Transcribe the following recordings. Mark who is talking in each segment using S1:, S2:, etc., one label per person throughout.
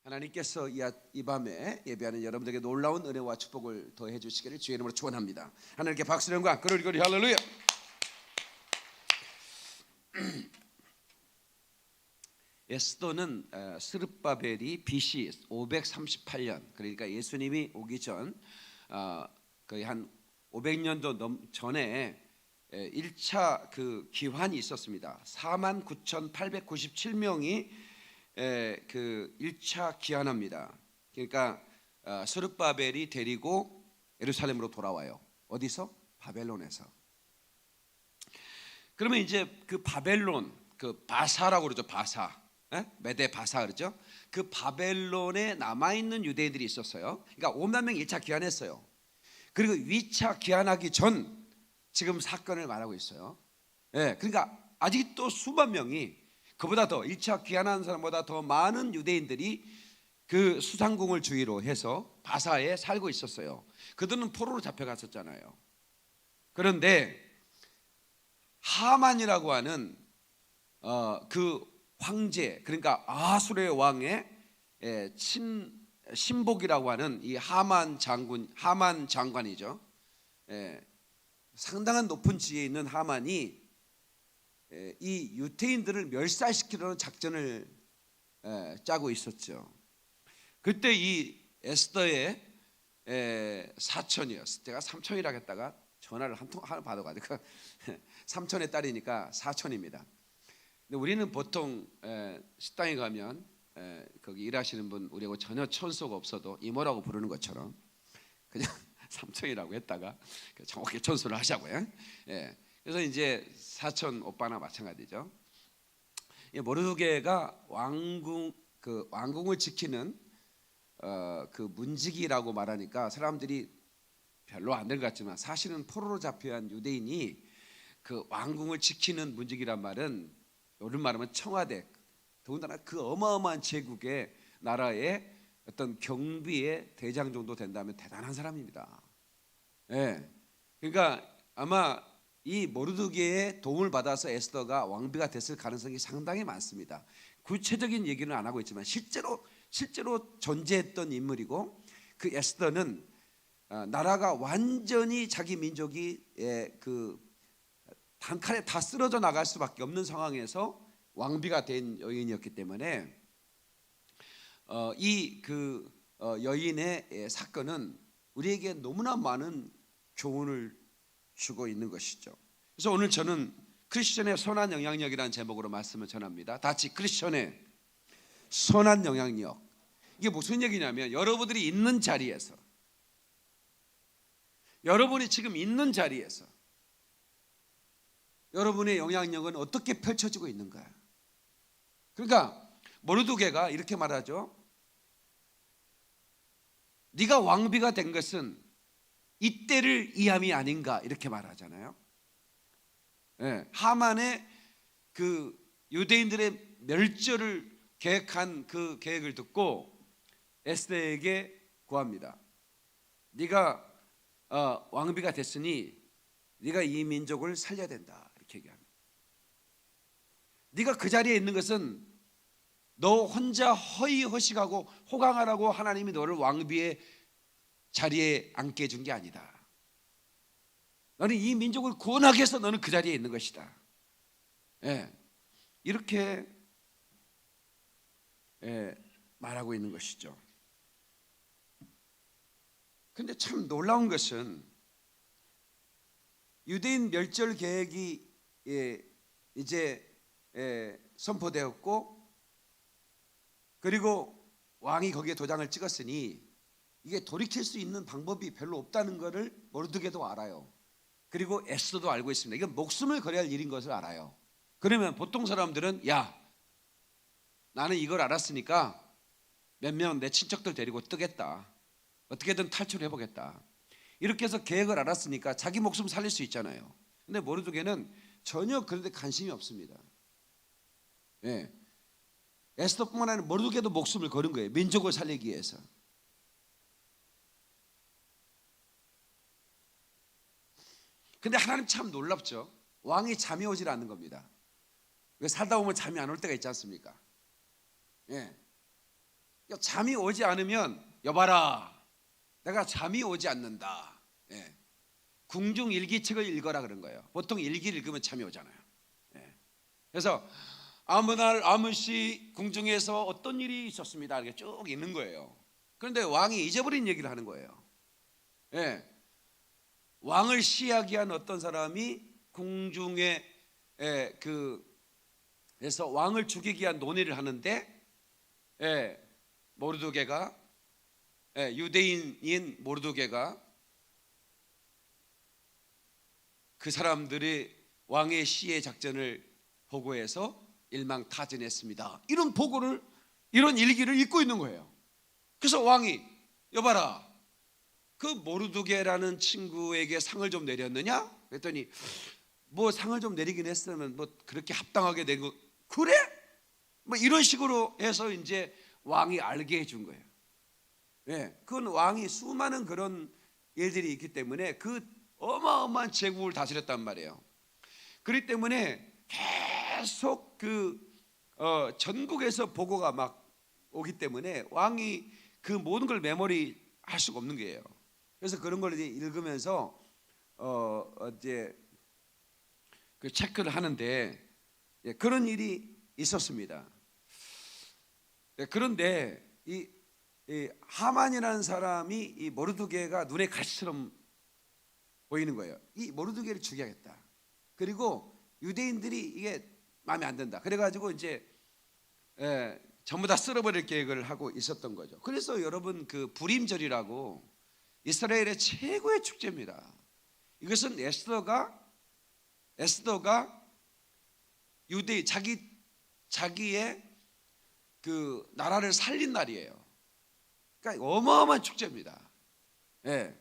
S1: 하나님께서 이 밤에 예배하는 여러분들에게 놀라운 은혜와 축복을 더해 주시기를 주의 이름으로 축원합니다. 하나님께 박수를 영광 그러리 할렐루야. 에스더는 스룹바벨이 BC 538년, 그러니까 예수님이 오기 전 거의 한 500년도 전에 1차 그 기환이 있었습니다. 49,897명이 그 1차 기환합니다. 그러니까 스룹바벨이 데리고 예루살렘으로 돌아와요. 어디서? 바벨론에서. 그러면 이제 그 바벨론, 그 바사라고 그러죠. 바사, 메데 바사 그러죠. 그 바벨론에 남아있는 유대인들이 있었어요. 그러니까 5만 명이 1차 기환했어요. 그리고 2차 기환하기 전 지금 사건을 말하고 있어요. 그러니까 아직도 수만 명이, 그보다 더 1차 귀환한 사람보다 더 많은 유대인들이 그 수상궁을 주위로 해서 바사에 살고 있었어요. 그들은 포로로 잡혀갔었잖아요. 그런데 하만이라고 하는 그 황제, 그러니까 아수르의 왕의 신복이라고 하는 이 하만 장관이죠. 상당한 높은 지위에 있는 하만이 이 유대인들을 멸살시키려는 작전을 짜고 있었죠. 그때 이 에스더의 사촌이요, 제가 삼촌이라고 했다가 전화를 한 통 받아가지고 삼촌의 딸이니까 사촌입니다. 근데 우리는 보통 식당에 가면 거기 일하시는 분 우리하고 전혀 천소가 없어도 이모라고 부르는 것처럼 그냥 삼촌이라고 했다가 정확히 천소를 하자고요. 그래서 이제 사촌 오빠나 마찬가지죠. 모르드게가 왕궁을 지키는 그 문지기라고 말하니까 사람들이 별로 안 될 것 같지만, 사실은 포로로 잡혀간 유대인이 그 왕궁을 지키는 문지기란 말은, 요즘 말하면 청와대, 더군다나 그 어마어마한 제국의 나라의 어떤 경비의 대장 정도 된다면 대단한 사람입니다. 그러니까 아마 이 모르드게의 도움을 받아서 에스더가 왕비가 됐을 가능성이 상당히 많습니다. 구체적인 얘기는 안 하고 있지만 실제로 존재했던 인물이고, 그 에스더는 나라가 완전히 자기 민족이 그 단칼에 다 쓰러져 나갈 수밖에 없는 상황에서 왕비가 된 여인이었기 때문에 이 그 여인의 사건은 우리에게 너무나 많은 교훈을 주고 있는 것이죠. 그래서 오늘 저는 크리스천의 선한 영향력이라는 제목으로 말씀을 전합니다. 같이 크리스천의 선한 영향력. 이게 무슨 얘기냐면, 여러분들이 있는 자리에서, 여러분이 지금 있는 자리에서 여러분의 영향력은 어떻게 펼쳐지고 있는가. 그러니까 모르드게가 이렇게 말하죠. 네가 왕비가 된 것은 이때를 이함이 아닌가, 이렇게 말하잖아요. 하만의 그 유대인들의 멸절을 계획한 그 계획을 듣고 에스더에게 구합니다. 네가 왕비가 됐으니 네가 이 민족을 살려야 된다, 이렇게 얘기합니다. 네가 그 자리에 있는 것은 너 혼자 허위허식하고 호강하라고 하나님이 너를 왕비의 자리에 앉게 해준 게 아니다. 너는 이 민족을 구원하기 위해서 너는 그 자리에 있는 것이다. 이렇게 말하고 있는 것이죠. 근데 참 놀라운 것은, 유대인 멸절 계획이 이제 선포되었고, 그리고 왕이 거기에 도장을 찍었으니 이게 돌이킬 수 있는 방법이 별로 없다는 것을 모르드게도 알아요. 그리고 에스더도 알고 있습니다. 이건 목숨을 걸어야 할 일인 것을 알아요. 그러면 보통 사람들은, 야, 나는 이걸 알았으니까 몇 명 내 친척들 데리고 뜨겠다, 어떻게든 탈출해 보겠다, 이렇게 해서 계획을 알았으니까 자기 목숨 살릴 수 있잖아요. 근데 모르드게는 전혀 그런 데 관심이 없습니다. 에스더뿐만 아니라 모르드게도 목숨을 거는 거예요. 민족을 살리기 위해서. 근데 하나님 참 놀랍죠. 왕이 잠이 오질 않는 겁니다. 왜 살다 보면 잠이 안 올 때가 있지 않습니까? 그러니까 잠이 오지 않으면 여봐라, 내가 잠이 오지 않는다. 예. 궁중 일기책을 읽어라 그런 거예요. 보통 일기를 읽으면 잠이 오잖아요. 예. 그래서 아무 날 아무 시 궁중에서 어떤 일이 있었습니다. 이렇게 쭉 있는 거예요. 그런데 왕이 잊어버린 얘기를 하는 거예요. 예. 왕을 시하기한 어떤 사람이 궁중에 그래서 왕을 죽이기 위한 논의를 하는데, 모르드게가, 유대인인 모르드게가 그 사람들의 왕의 시해 작전을 보고해서 일망타진했습니다. 이런 보고를, 이런 일기를 읽고 있는 거예요. 그래서 왕이 여봐라, 그 모르드게라는 친구에게 상을 좀 내렸느냐? 그랬더니 뭐 상을 좀 내리긴 했으면 뭐 그렇게 합당하게 된 거 그래? 뭐 이런 식으로 해서 이제 왕이 알게 해준 거예요. 예, 그건 왕이 수많은 그런 일들이 있기 때문에 그 어마어마한 제국을 다스렸단 말이에요. 그렇기 때문에 계속 전국에서 보고가 막 오기 때문에 왕이 그 모든 걸 메모리 할 수가 없는 거예요. 그래서 그런 걸 이제 읽으면서 이제 그 체크를 하는데, 그런 일이 있었습니다. 그런데 이 하만이라는 사람이 이 모르드게가 눈에 가시처럼 보이는 거예요. 이 모르드게를 죽여야겠다. 그리고 유대인들이 이게 마음에 안 든다. 그래가지고 이제 전부 다 쓸어버릴 계획을 하고 있었던 거죠. 그래서 여러분 그 부림절이라고 이스라엘의 최고의 축제입니다. 이것은 에스더가 유대 자기의 그 나라를 살린 날이에요. 그러니까 어마어마한 축제입니다. 예.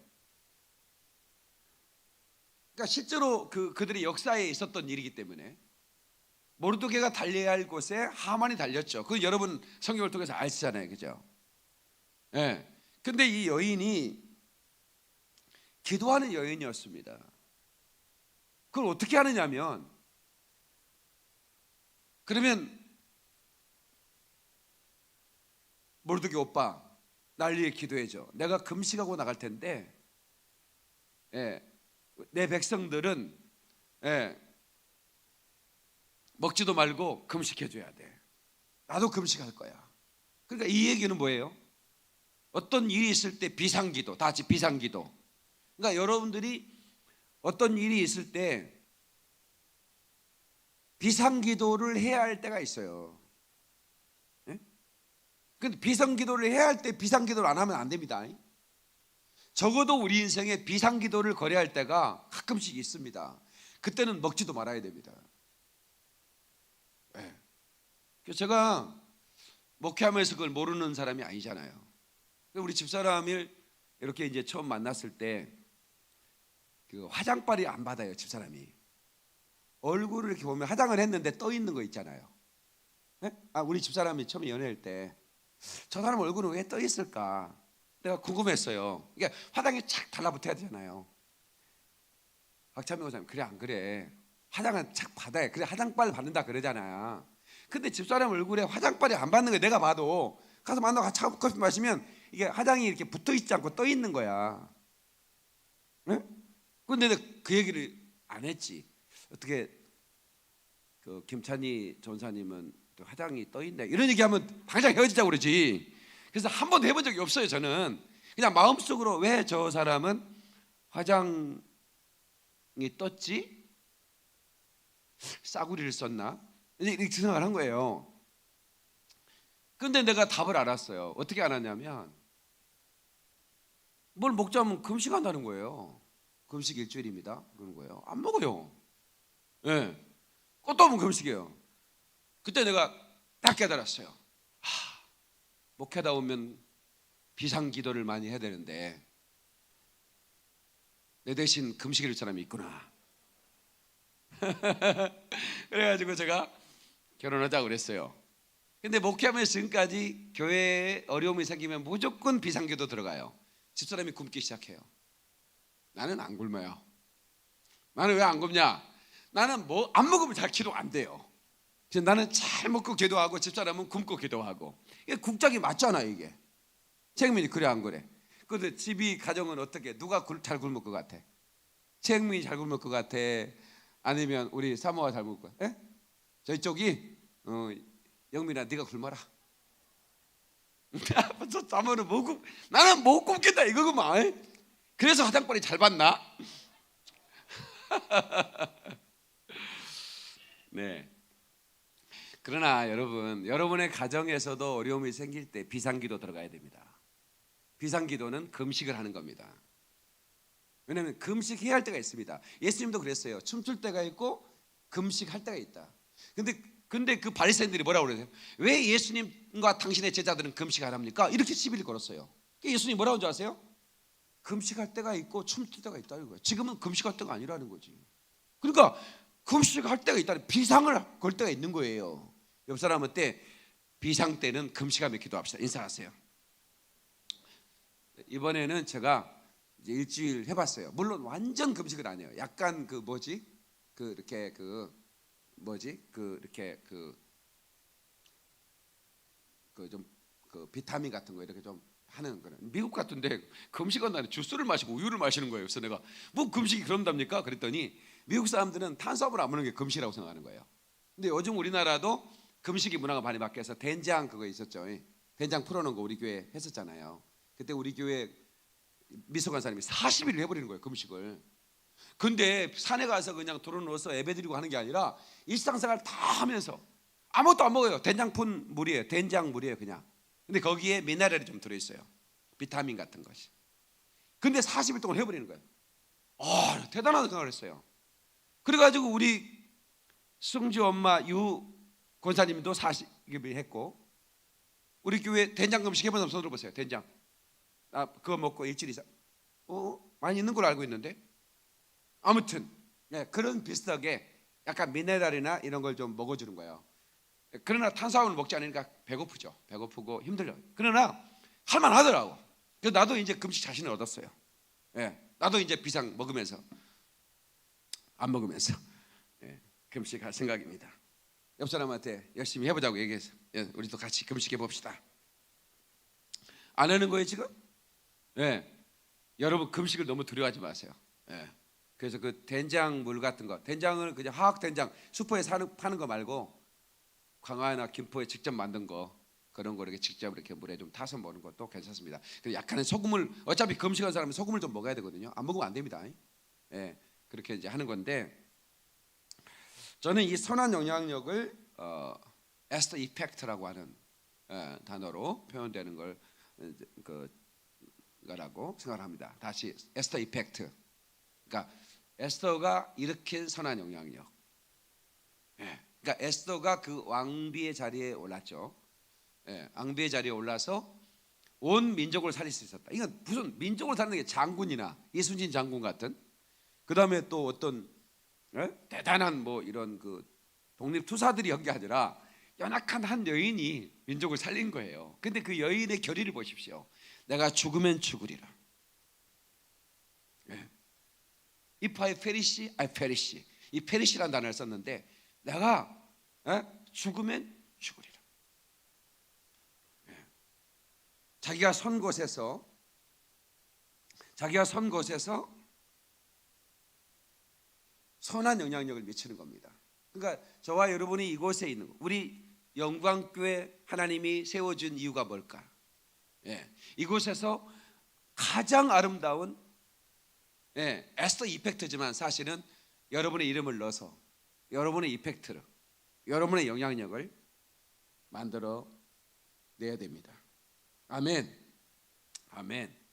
S1: 그러니까 실제로 그들의 역사에 있었던 일이기 때문에 모르드게가 달려야 할 곳에 하만이 달렸죠. 그 여러분 성경을 통해서 아시잖아요, 그죠? 예. 근데 이 여인이 기도하는 여인이었습니다. 그걸 어떻게 하느냐면, 그러면 모르드게 오빠, 날 위해 기도해줘. 내가 금식하고 나갈 텐데, 내 백성들은 먹지도 말고 금식해줘야 돼. 나도 금식할 거야. 그러니까 이 얘기는 뭐예요? 어떤 일이 있을 때 비상기도, 다 같이 비상기도. 그러니까 여러분들이 어떤 일이 있을 때 비상기도를 해야 할 때가 있어요. 근데 비상기도를 해야 할 때 비상기도를 안 하면 안 됩니다. 적어도 우리 인생에 비상기도를 거래야 할 때가 가끔씩 있습니다. 그때는 먹지도 말아야 됩니다. 그래서 제가 목회하면서 그걸 모르는 사람이 아니잖아요. 우리 집사람을 이렇게 이제 처음 만났을 때 그 화장빨이 안 받아요, 집사람이. 얼굴을 이렇게 보면 화장을 했는데 떠 있는 거 있잖아요. 우리 집사람이 처음에 연애할 때 저 사람 얼굴은 왜 떠 있을까? 내가 궁금했어요. 그러니까 화장이 착 달라붙어야 되잖아요. 박찬미 원사님, 그래 안 그래? 화장은 착 받아야, 그래 화장빨 받는다 그러잖아요. 근데 집사람 얼굴에 화장빨이 안 받는 거 내가 봐도, 가서 만나고 같이 커피 마시면 이게 화장이 이렇게 붙어 있지 않고 떠 있는 거야. 근데 내가 그 얘기를 안 했지. 어떻게 그 김찬희 전사님은 화장이 떠 있네, 이런 얘기하면 당장 헤어지자고 그러지. 그래서 한 번도 해본 적이 없어요. 저는 그냥 마음속으로 왜 저 사람은 화장이 떴지? 싸구리를 썼나? 이렇게 생각을 한 거예요. 그런데 내가 답을 알았어요. 어떻게 알았냐면, 뭘 먹자면 금식한다는 거예요. 금식 일주일입니다 그런 거예요. 안 먹어요. 꽃도 없으면 금식이에요. 그때 내가 딱 깨달았어요. 목회다 오면 비상기도를 많이 해야 되는데 내 대신 금식일 사람이 있구나. 그래가지고 제가 결혼하자고 그랬어요. 근데 목회하면서 지금까지 교회에 어려움이 생기면 무조건 비상기도 들어가요. 집사람이 굶기 시작해요. 나는 안 굶어요. 나는 왜 안 굶냐? 나는 뭐 안 먹으면 잘 기도 안 돼요. 나는 잘 먹고 기도하고 집사람은 굶고 기도하고. 이게 국적이 맞잖아 이게. 최영민이 그래 안 그래? 근데 집이 가정은 어떻게? 누가 잘 굶을 것 같아? 최영민이 잘 굶을 것 같아? 아니면 우리 사모가 잘 굶을 것 같아? 에? 저희 쪽이 영민아 네가 굶어라. 저 사모는 나는 못 굶겠다 이거구만. 그래서 화장빨이 잘 받나? 네. 그러나 여러분의 가정에서도 어려움이 생길 때 비상기도 들어가야 됩니다. 비상기도는 금식을 하는 겁니다. 왜냐하면 금식해야 할 때가 있습니다. 예수님도 그랬어요. 춤출 때가 있고 금식할 때가 있다. 근데 그 바리새인들이 뭐라고 그러세요? 왜 예수님과 당신의 제자들은 금식 안 합니까? 이렇게 시비를 걸었어요. 예수님 뭐라고 하는 줄 아세요? 금식할 때가 있고 춤출 때가 있다는 거예요. 지금은 금식할 때가 아니라는 거지. 그러니까 금식할 때가 있다는, 비상을 걸 때가 있는 거예요. 옆 사람한테 비상 때는 금식하며 기도합시다. 인사하세요. 이번에는 제가 이제 일주일 해봤어요. 물론 완전 금식을 안 해요. 약간 그 비타민 같은 거 이렇게 좀 하는 거는. 미국 같은데 금식한 날에 주스를 마시고 우유를 마시는 거예요. 그래서 내가 뭐 금식이 그런답니까? 그랬더니 미국 사람들은 탄수화물 안 먹는 게 금식이라고 생각하는 거예요. 근데 요즘 우리나라도 금식이 문화가 많이 바뀌어서 된장 그거 있었죠. 된장 풀어놓은 거 우리 교회 했었잖아요. 그때 우리 교회 미소간 사람이 40일을 해버리는 거예요, 금식을. 근데 산에 가서 그냥 들어놓아서 예배드리고 하는 게 아니라 일상생활 다 하면서 아무것도 안 먹어요. 된장푼 물이에요. 된장물이에요 그냥. 근데 거기에 미네랄이 좀 들어있어요. 비타민 같은 것이. 근데 40일 동안 해버리는 거예요. 대단하다고 생각을 했어요. 그래가지고 우리 승주 엄마 유 권사님도 40일 했고, 우리 교회 된장 금식 해본 사람 손 들어보세요. 된장 그거 먹고 일주일 이상 많이 있는 걸로 알고 있는데, 아무튼 그런 비슷하게 약간 미네랄이나 이런 걸 좀 먹어주는 거예요. 그러나 탄수화물을 먹지 않으니까 배고프죠. 배고프고 힘들어요. 그러나 할만하더라고. 그래서 나도 이제 금식 자신을 얻었어요. 나도 이제 비상 먹으면서 안 먹으면서 금식할 생각입니다. 옆 사람한테 열심히 해보자고 얘기해서 우리도 같이 금식해 봅시다. 안 하는 거예요 지금? 여러분 금식을 너무 두려워하지 마세요. 그래서 그 된장물 같은 거, 된장을 그냥 화학 된장 슈퍼에서 파는 거 말고 광화나 김포에 직접 만든 거, 그런 거 이렇게 직접 이렇게 물에 좀 타서 먹는 것도 괜찮습니다. 그리고 약간의 소금을, 어차피 금식한 사람은 소금을 좀 먹어야 되거든요. 안 먹으면 안 됩니다. 그렇게 이제 하는 건데, 저는 이 선한 영향력을 에스더 이펙트라고 하는 단어로 표현되는 걸 거라고 생각합니다. 다시 에스더 이펙트. 그러니까 에스더가 일으킨 선한 영향력. 그러니까 에스더가 그 왕비의 자리에 올랐죠. 왕비의 자리에 올라서 온 민족을 살릴 수 있었다. 이건 무슨 민족을 살리는 게 장군이나 이순신 장군 같은, 그 다음에 또 어떤 대단한 뭐 이런 그 독립투사들이 한 게 아니라 연약한 한 여인이 민족을 살린 거예요. 근데 그 여인의 결의를 보십시오. 내가 죽으면 죽으리라. If I perish, I perish. 이 perish라는 단어를 썼는데, 내가 죽으면 죽으리라. 자기가 선 곳에서 선한 영향력을 미치는 겁니다. 그러니까 저와 여러분이 이곳에 있는 거, 우리 영광교회 하나님이 세워준 이유가 뭘까? 이곳에서 가장 아름다운 에스더 이펙트지만 사실은 여러분의 이름을 넣어서 여러분의 이펙트를, 여러분의 영향력을 만들어 내야 됩니다. 아멘. 아멘.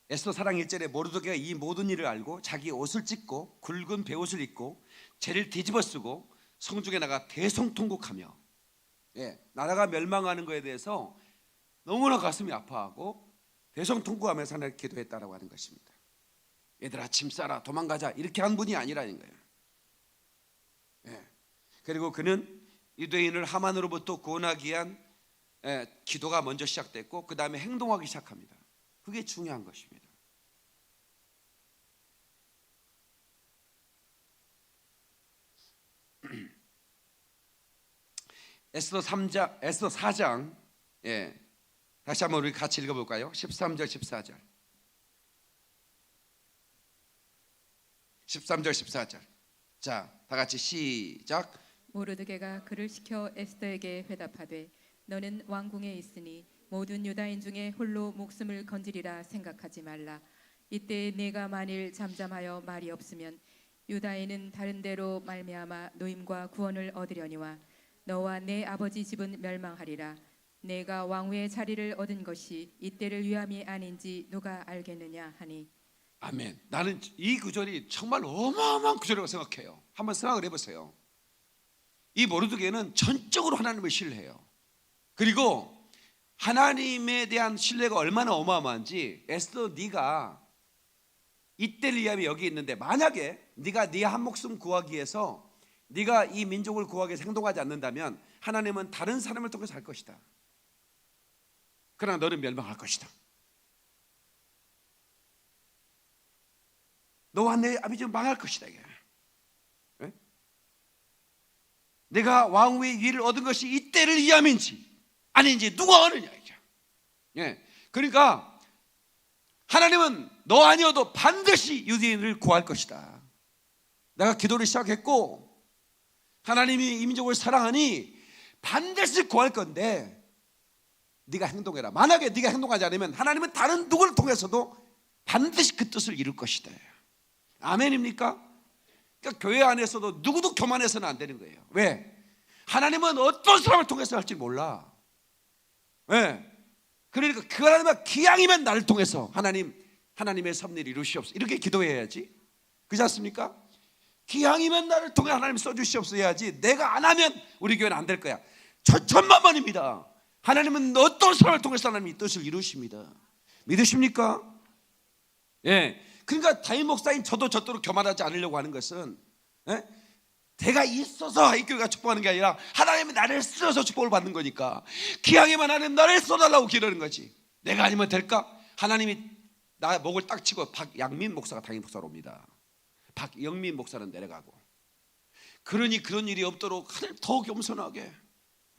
S1: 에스더 사랑 1절에 모르드게가 이 모든 일을 알고 자기 옷을 찢고 굵은 베옷을 입고 재를 뒤집어 쓰고 성중에 나가 대성통곡하며, 나라가 멸망하는 것에 대해서 너무나 가슴이 아파하고 대성통곡하면서 하나님께 기도했다라고 하는 것입니다. 얘들아 짐 싸라 도망가자 이렇게 한 분이 아니라는 거예요. 그리고 그는 유대인을 하만으로부터 구원하기 위한 기도가 먼저 시작됐고 그 다음에 행동하기 시작합니다. 그게 중요한 것입니다. 에스더 3장, 에스더 4장, 예, 다시 한번 우리 같이 읽어볼까요? 13절 14절 13절 14절 자, 다 같이 시작.
S2: 모르드게가 그를 시켜 에스더에게 회답하되 너는 왕궁에 있으니 모든 유다인 중에 홀로 목숨을 건지리라 생각하지 말라. 이때 네가 만일 잠잠하여 말이 없으면 유다인은 다른 데로 말미암아 노임과 구원을 얻으려니와 너와 내 아버지 집은 멸망하리라. 내가 왕후의 자리를 얻은 것이 이때를 위함이 아닌지 누가 알겠느냐 하니.
S1: 아멘. 나는 이 구절이 정말 어마어마한 구절이라고 생각해요. 한번 생각을 해보세요. 이 모르드게는 전적으로 하나님을 신뢰해요. 그리고 하나님에 대한 신뢰가 얼마나 어마어마한지, 에스더 네가 이때를 위함이 여기 있는데 만약에 네가 네 한 목숨 구하기 위해서 네가 이 민족을 구하기 위해서 행동하지 않는다면 하나님은 다른 사람을 통해서 할 것이다. 그러나 너는 멸망할 것이다. 너와 내 아버지는 망할 것이다. 이게. 네? 내가 왕후의 위를 얻은 것이 이때를 위함인지 아닌지 누가 아느냐 이게. 예. 그러니까 하나님은 너 아니어도 반드시 유대인을 구할 것이다. 내가 기도를 시작했고 하나님이 이 민족을 사랑하니 반드시 구할 건데 네가 행동해라. 만약에 네가 행동하지 않으면 하나님은 다른 누구를 통해서도 반드시 그 뜻을 이룰 것이다. 아멘입니까? 그러니까 교회 안에서도 누구도 교만해서는 안 되는 거예요. 왜? 하나님은 어떤 사람을 통해서 할지 몰라. 왜? 그러니까 그 하나님은 기왕이면 나를 통해서 하나님의 섭리를 이루시옵소서 이렇게 기도해야지. 그렇지 않습니까? 기왕이면 나를 통해 하나님 써주시옵소서 해야지. 내가 안 하면 우리 교회는 안 될 거야. 천만만입니다. 하나님은 어떤 사람을 통해서 하나님이 뜻을 이루십니다. 믿으십니까? 예. 그러니까 담임 목사인 저도 저토록 교만하지 않으려고 하는 것은, 예? 내가 있어서 이 교회가 축복하는 게 아니라 하나님이 나를 쓰셔서 축복을 받는 거니까 기왕이면 하나님 나를 써달라고 기도하는 거지. 내가 아니면 될까? 하나님이 나 목을 딱 치고 박양민 목사가 담임 목사로 옵니다. 박영민 목사는 내려가고. 그러니 그런 일이 없도록 하나님 더 겸손하게,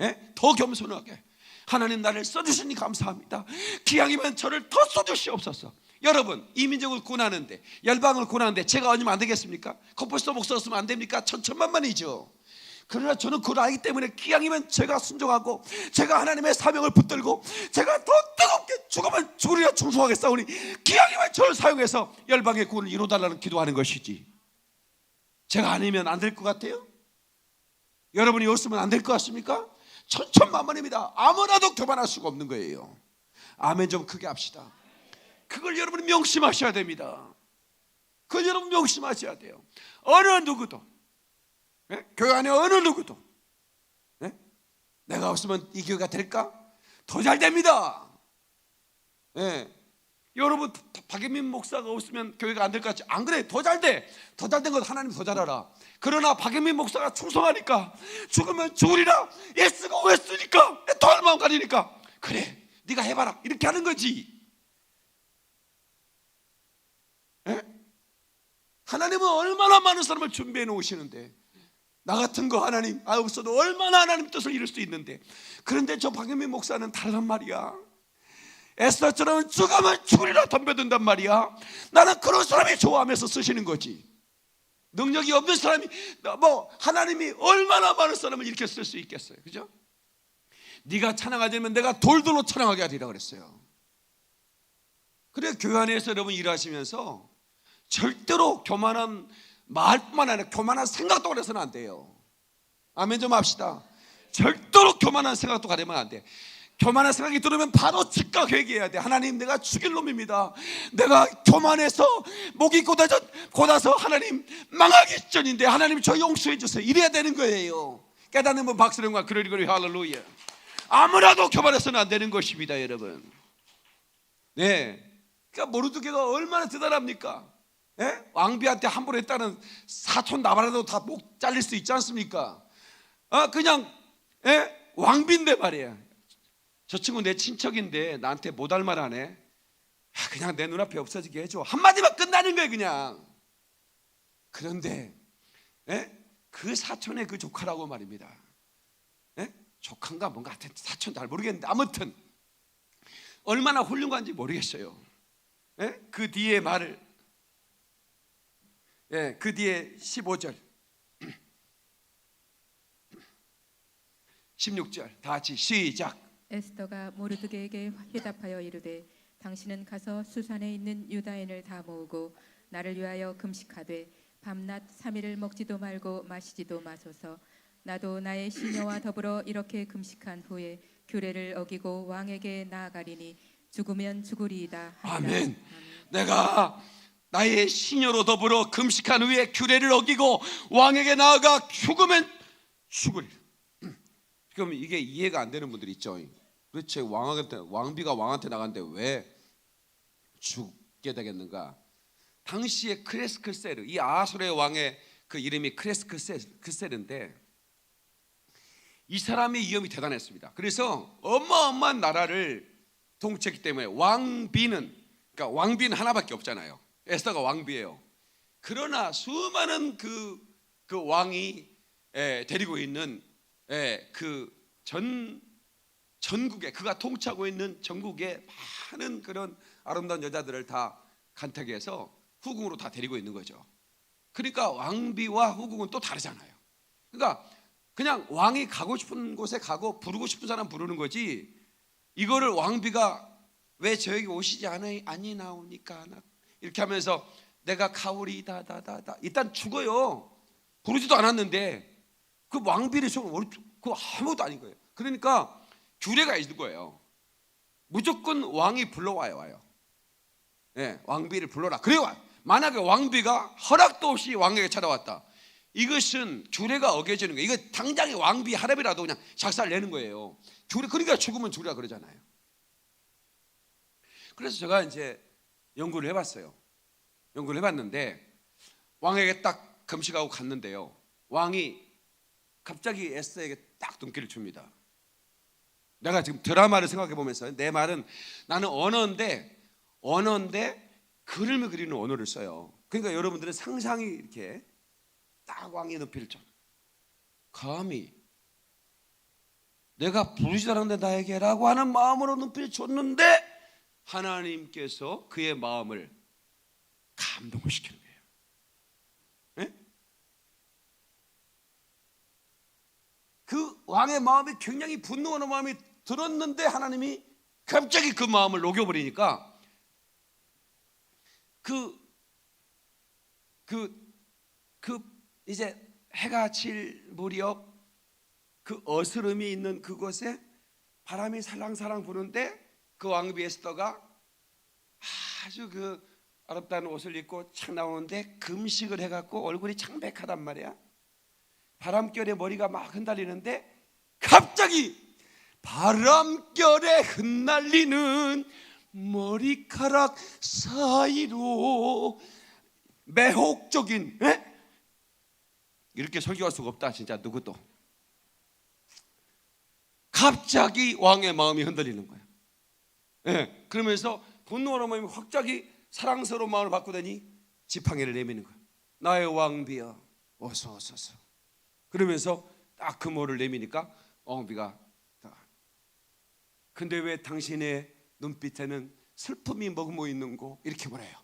S1: 예? 더 겸손하게 하나님 나를 써주시니 감사합니다. 기왕이면 저를 더 써주시옵소서. 여러분, 이 민족을 구원하는데, 열방을 구원하는데 제가 아니면 안 되겠습니까? 코뿔소 목사 없으면 안 됩니까? 천만만이죠. 그러나 저는 그걸 알기 때문에 기왕이면 제가 순종하고 제가 하나님의 사명을 붙들고 제가 더 뜨겁게 죽으면 죽으리라 충성하겠사오니 기왕이면 저를 사용해서 열방의 구원을 이루어달라는 기도하는 것이지. 제가 아니면 안 될 것 같아요? 여러분이 없으면 안 될 것 같습니까? 천만만입니다. 아무나도 교만할 수가 없는 거예요. 아멘 좀 크게 합시다. 그걸 여러분이 명심하셔야 됩니다. 그걸 여러분 명심하셔야 돼요. 어느 누구도, 네? 교회 안에 어느 누구도, 네? 내가 없으면 이 교회가 될까? 더 잘 됩니다. 네. 여러분 박예민 목사가 없으면 교회가 안 될 것 같지? 안 그래, 더 잘 돼. 더 잘 된 건 하나님 더 잘 알아. 그러나 박예민 목사가 충성하니까 죽으면 죽으리라. 예스가 왜 쓰니까 더 얼마나 가리니까 그래 네가 해봐라 이렇게 하는 거지. 에? 하나님은 얼마나 많은 사람을 준비해 놓으시는데 나 같은 거 하나님 없어도 얼마나 하나님 뜻을 이룰 수 있는데, 그런데 저 박영민 목사는 다르단 말이야. 에스더처럼 죽으면 죽으리라 덤벼든단 말이야. 나는 그런 사람이 좋아하면서 쓰시는 거지. 능력이 없는 사람이 하나님이 얼마나 많은 사람을 이렇게 쓸 수 있겠어요. 그죠? 네가 찬양하자면 내가 돌돌로 찬양하게 하리라 그랬어요. 그래 교회 안에서 여러분 일하시면서 절대로 교만한 말뿐만 아니라 교만한 생각도 가려서는 안 돼요. 아멘 좀 합시다. 절대로 교만한 생각도 가려면 안 돼. 교만한 생각이 들으면 바로 즉각 회개해야 돼. 하나님 내가 죽일 놈입니다. 내가 교만해서 목이 곧아서 하나님 망하기 전인데 하나님 저 용서해 주세요. 이래야 되는 거예요. 깨닫는 분 박수령과 그러리 할렐루야. 아무나도 교만해서는 안 되는 것입니다 여러분. 네, 그러니까 모르드게가 얼마나 대단합니까? 예? 왕비한테 함부로 했다는 사촌 나발라도 다 목 잘릴 수 있지 않습니까? 그냥 왕비인데 말이야. 저 친구 내 친척인데 나한테 못할 말 안 해. 그냥 내 눈앞에 없어지게 해줘. 한마디만 끝나는 거예요 그냥. 그런데 그 사촌의 그 조카라고 말입니다. 조카인가 뭔가 하여튼 사촌 잘 모르겠는데 아무튼 얼마나 훌륭한지 모르겠어요. 예? 그 뒤에 말을 그 뒤에 15절 16절 다 같이 시작.
S2: 에스더가 모르드게에게 회답하여 이르되 당신은 가서 수산에 있는 유다인을 다 모으고 나를 위하여 금식하되 밤낮 3일을 먹지도 말고 마시지도 마소서. 나도 나의 시녀와 더불어 이렇게 금식한 후에 규례를 어기고 왕에게 나아가리니 죽으면 죽으리이다 하니라.
S1: 아멘. 내가 나의 시녀로 더불어 금식한 후에 규례를 어기고 왕에게 나아가 죽으면 죽으리. 그럼 이게 이해가 안 되는 분들이 있죠. 그렇지, 왕비가 왕한테 나갔는데 왜 죽게 되겠는가? 당시에 크레스크세르, 이 아수르의 왕의 그 이름이 크레스크세르인데 이 사람의 위험이 대단했습니다. 그래서 어마어마한 나라를 통치했기 때문에 왕비는 하나밖에 없잖아요. 에스더가 왕비예요. 그러나 수많은 그 왕이 데리고 있는 전국에 그가 통치하고 있는 전국에 많은 그런 아름다운 여자들을 다 간택해서 후궁으로 다 데리고 있는 거죠. 그러니까 왕비와 후궁은 또 다르잖아요. 그러니까 그냥 왕이 가고 싶은 곳에 가고 부르고 싶은 사람 부르는 거지, 이거를 왕비가 왜 저에게 오시지 아니나오니까 이렇게 하면서 내가 가오리다 다다다 일단 죽어요. 부르지도 않았는데 그 왕비를 그 아무것도 아닌 거예요. 그러니까 규례가 있는 거예요. 무조건 왕이 와요. 왕비를 불러라. 그래요. 만약에 왕비가 허락도 없이 왕에게 찾아왔다, 이것은 규례가 어겨지는 거예요. 이거 당장에 왕비 하랍이라도 그냥 작사를 내는 거예요. 그러니까 죽으면 죽으라 그러잖아요. 그래서 제가 이제 연구를 해봤어요. 연구를 해봤는데 왕에게 딱 금식하고 갔는데요, 왕이 갑자기 에스더에게 딱 눈길을 줍니다. 내가 지금 드라마를 생각해 보면서 내 말은, 나는 언어인데 그림을 그리는 언어를 써요. 그러니까 여러분들은 상상이 이렇게 딱 왕의 눈길을 줘. 감히 내가 부르지도 않았는데 나에게 라고 하는 마음으로 눈길을 줬는데 하나님께서 그의 마음을 감동을 시키는 거예요. 네? 그 왕의 마음이 굉장히 분노하는 마음이 들었는데 하나님이 갑자기 그 마음을 녹여버리니까 이제 해가 질 무렵 그 어스름이 있는 그곳에 바람이 살랑살랑 부는데 그 왕비 에스더가 아주 그 아름다운 옷을 입고 착 나오는데 금식을 해갖고 얼굴이 창백하단 말이야. 바람결에 머리가 막 흩날리는데 갑자기 바람결에 흩날리는 머리카락 사이로 매혹적인, 이렇게 설교할 수가 없다 진짜 누구도. 갑자기 왕의 마음이 흔들리는 거예요. 그러면서 분노하는 마음이 갑자기 사랑스러운 마음을 바꾸더니 지팡이를 내미는 거예요. 나의 왕비야 어서 오소서. 그러면서 딱 그 모를 내미니까 왕비가, 근데 왜 당신의 눈빛에는 슬픔이 머금어 있는고, 이렇게 말해요.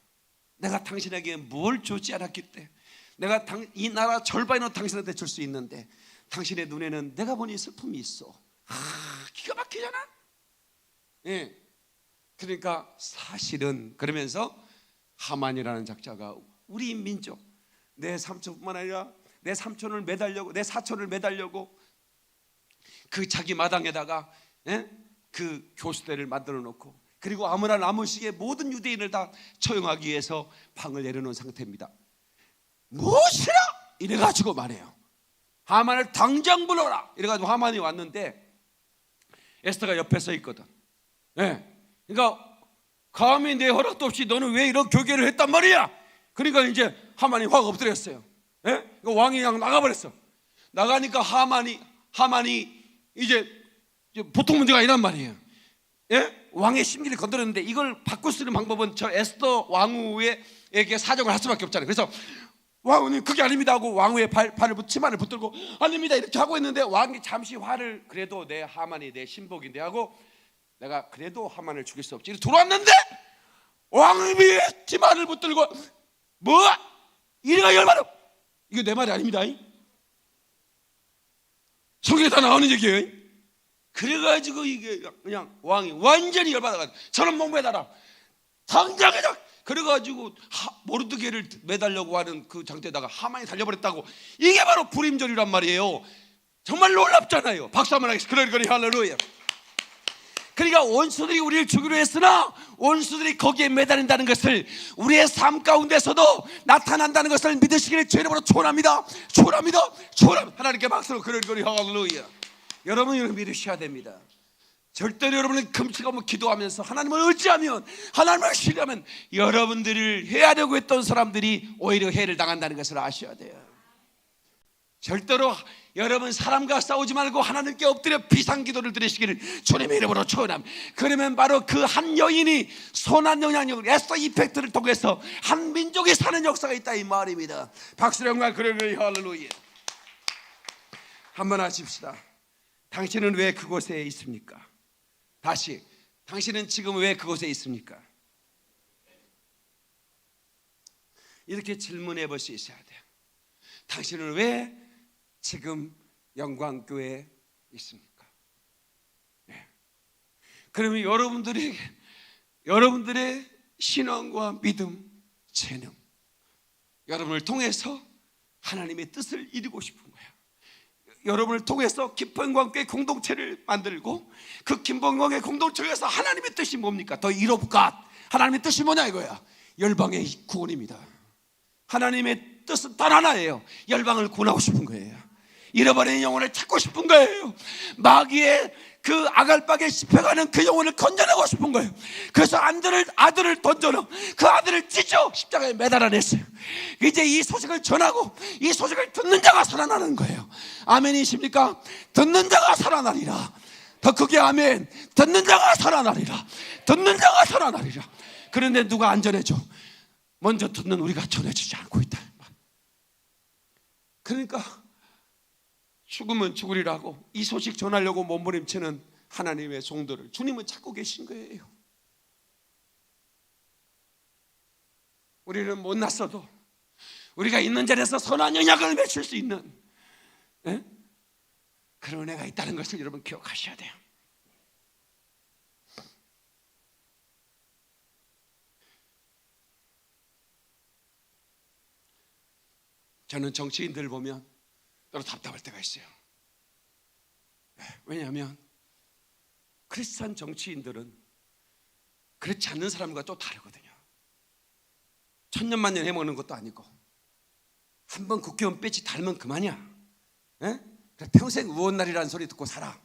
S1: 내가 당신에게 뭘 주지 않았기 때문에, 내가 이 나라 절반이나 당신한테 줄 수 있는데 당신의 눈에는 내가 보니 슬픔이 있어. 기가 막히잖아. 그러니까 사실은, 그러면서 하만이라는 작자가 우리 민족, 내 삼촌뿐만 아니라 내 사촌을 매달려고 그 자기 마당에다가 그 교수대를 만들어 놓고, 그리고 아무나 나무시기에 모든 유대인을 다 처형하기 위해서 방을 내려놓은 상태입니다. 무엇이라? 이래가지고 말해요. 하만을 당장 불러라. 이래가지고 하만이 왔는데 에스더가 옆에 서 있거든. 그러니까 감히 내 허락도 없이 너는 왜 이런 교계를 했단 말이야. 그러니까 이제 하만이 확 엎드렸어요. 그러니까 왕이 그냥 나가버렸어. 나가니까 하만이 이제 보통 문제가 아니란 말이에요. 왕의 심기를 건드렸는데 이걸 바꿀 수 있는 방법은 저 에스더 왕후에게 사정을 할 수밖에 없잖아요. 그래서 왕후님 그게 아닙니다 하고 왕후의 치마를 붙들고 아닙니다 이렇게 하고 있는데 왕이 잠시 화를 그래도 내 하만이 내 신복인데 하고 내가 그래도 하만을 죽일 수 없지 들어왔는데 왕후의 치마를 붙들고 뭐? 이래가 열받아. 이거 내 말이 아닙니다. 성경에 다 나오는 얘기예요. 그래가지고 이게 그냥 왕이 완전히 열받아가지고 저런 목 매달아 당장에 그래가지고 모르드게를 매달려고 하는 그 장대에다가 하만이 달려버렸다고. 이게 바로 불임절이란 말이에요. 정말 놀랍잖아요. 박수 한번 하겠습니다. 그래 할렐루야. 그러니까 원수들이 우리를 죽이려 했으나 원수들이 거기에 매달린다는 것을 우리의 삶 가운데서도 나타난다는 것을 믿으시기를 주의 이름으로 축원합니다. 하나님께 박수로 그래 할렐루야. 여러분이 믿으셔야 됩니다. 절대로 여러분은 금치가 없고 기도하면서 하나님을 의지하면 하나님을 신뢰하면 여러분들을 해하려고 했던 사람들이 오히려 해를 당한다는 것을 아셔야 돼요. 절대로 여러분 사람과 싸우지 말고 하나님께 엎드려 비상기도를 드리시기를 주님의 이름으로 축원합니다. 그러면 바로 그 한 여인이 선한 영향력을 에스더 이펙트를 통해서 한 민족이 사는 역사가 있다 이 말입니다. 박수로 영광 그래 할렐루야. 한번 하십시다. 당신은 왜 그곳에 있습니까? 다시 당신은 지금 왜 그곳에 있습니까? 이렇게 질문해 볼 수 있어야 돼요. 당신은 왜 지금 영광교회에 있습니까? 네. 그러면 여러분들의 신앙과 믿음, 재능, 여러분을 통해서 하나님의 뜻을 이루고 싶은 거예요. 여러분을 통해서 기쁨광교회 공동체를 만들고 그 기쁨광교회 공동체에서 하나님의 뜻이 뭡니까? 더 이롭가 하나님의 뜻이 뭐냐 이거야. 열방의 구원입니다. 하나님의 뜻은 단 하나예요. 열방을 구원하고 싶은 거예요. 잃어버린 영혼을 찾고 싶은 거예요. 마귀의 그 아갈박에 씹혀가는 그 영혼을 건져내고 싶은 거예요. 그래서 아들을 던져놓은 그 아들을 찢어 십자가에 매달아냈어요. 이제 이 소식을 전하고 이 소식을 듣는 자가 살아나는 거예요. 아멘이십니까? 듣는 자가 살아나리라. 더 크게 아멘. 듣는 자가 살아나리라. 듣는 자가 살아나리라. 그런데 누가 안 전해줘? 먼저 듣는 우리가 전해주지 않고 있다. 그러니까 죽으면 죽으리라고 이 소식 전하려고 몸부림치는 하나님의 종들을 주님은 찾고 계신 거예요. 우리는 못났어도 우리가 있는 자리에서 선한 영향을 맺힐 수 있는 그런 은혜가 있다는 것을 여러분 기억하셔야 돼요. 저는 정치인들을 보면 때로 답답할 때가 있어요. 왜냐하면 크리스찬 정치인들은 그렇지 않는 사람과 또 다르거든요. 천년만년 해먹는 것도 아니고 한번 국회의원 배지 달면 그만이야. 평생 의원날이라는 소리 듣고 살아.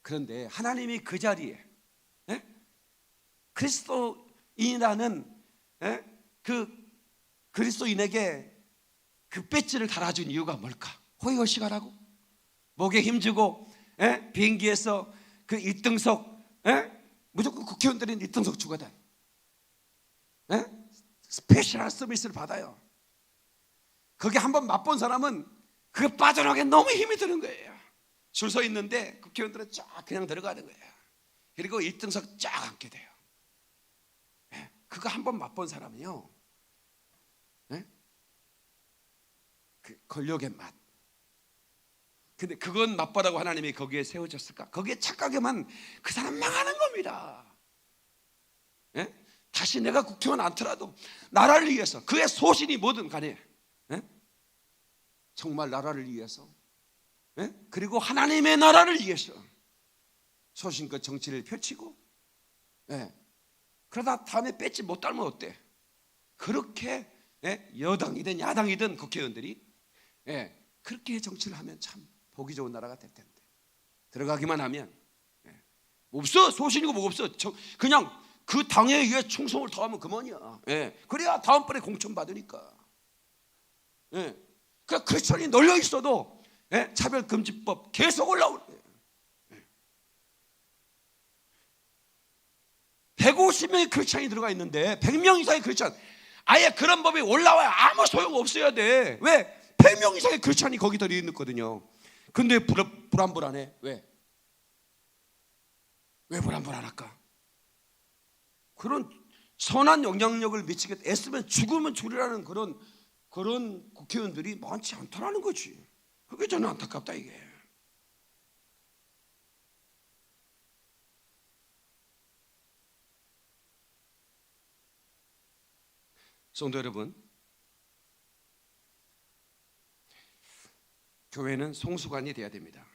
S1: 그런데 하나님이 그 자리에 그리스도인이라는 그 그리스도인에게 그 배지를 달아준 이유가 뭘까? 호의호식하라고? 목에 힘주고 비행기에서 그 1등석 무조건 국회의원들은 1등석 주거든. 스페셜한 서비스를 받아요. 거기 한번 맛본 사람은 그거 빠져나가기 너무 힘이 드는 거예요. 줄 서 있는데 국회의원들은 쫙 그냥 들어가는 거예요. 그리고 1등석 쫙 앉게 돼요. 그거 한번 맛본 사람은요 그 권력의 맛. 근데 그건 맛보라고 하나님이 거기에 세워졌을까? 거기에 착각하면 그 사람 망하는 겁니다. 다시 내가 국회의원 않더라도 나라를 위해서 그의 소신이 뭐든 간에 정말 나라를 위해서 그리고 하나님의 나라를 위해서 소신껏 정치를 펼치고 그러다 다음에 뺏지 못 달면 어때? 그렇게 여당이든 야당이든 국회의원들이 그렇게 정치를 하면 참 보기 좋은 나라가 될 텐데 들어가기만 하면 없어. 소신이고 뭐가 없어. 그냥 그 당에 의해 충성을 다하면 그만이야. 그래야 다음번에 공천 받으니까. 그러니까 크리스천이 널려 있어도 차별금지법 계속 올라오는 거예요. 150명의 크리스천이 들어가 있는데 100명 이상의 크리스천 아예 그런 법이 올라와야 아무 소용 없어야 돼. 왜? 100명 이상의 크리스찬이 거기 들어있거든요. 근데 불안불안해. 왜? 왜 불안불안할까? 그런 선한 영향력을 미치게 애쓰면 죽으면 죽으라는 그런 국회의원들이 많지 않더라는 거지. 그게 저는 안타깝다 이게. 성도 여러분, 교회는 송수관이 돼야 됩니다.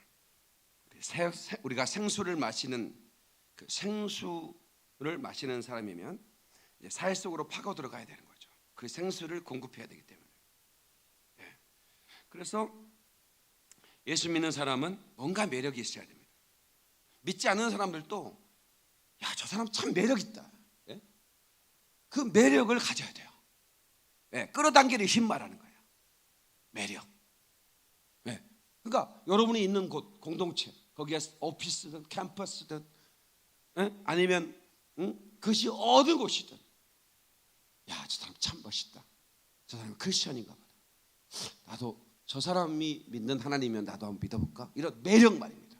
S1: 우리가 생수를 마시는 그 생수를 마시는 사람이면 이제 사회 속으로 파고 들어가야 되는 거죠. 그 생수를 공급해야 되기 때문에. 예. 그래서 예수 믿는 사람은 뭔가 매력이 있어야 됩니다. 믿지 않는 사람들도 야, 저 사람 참 매력 있다. 예? 그 매력을 가져야 돼요. 예, 끌어당기는 힘 말하는 거예요. 매력. 예. 그러니까 여러분이 있는 곳 공동체, 거기에 오피스든 캠퍼스든, 예? 아니면 그것이 어느 곳이든, 야, 저 사람 참 멋있다. 저 사람이 크리스천인가 보다. 나도 저 사람이 믿는 하나님이면 나도 한번 믿어볼까? 이런 매력 말입니다.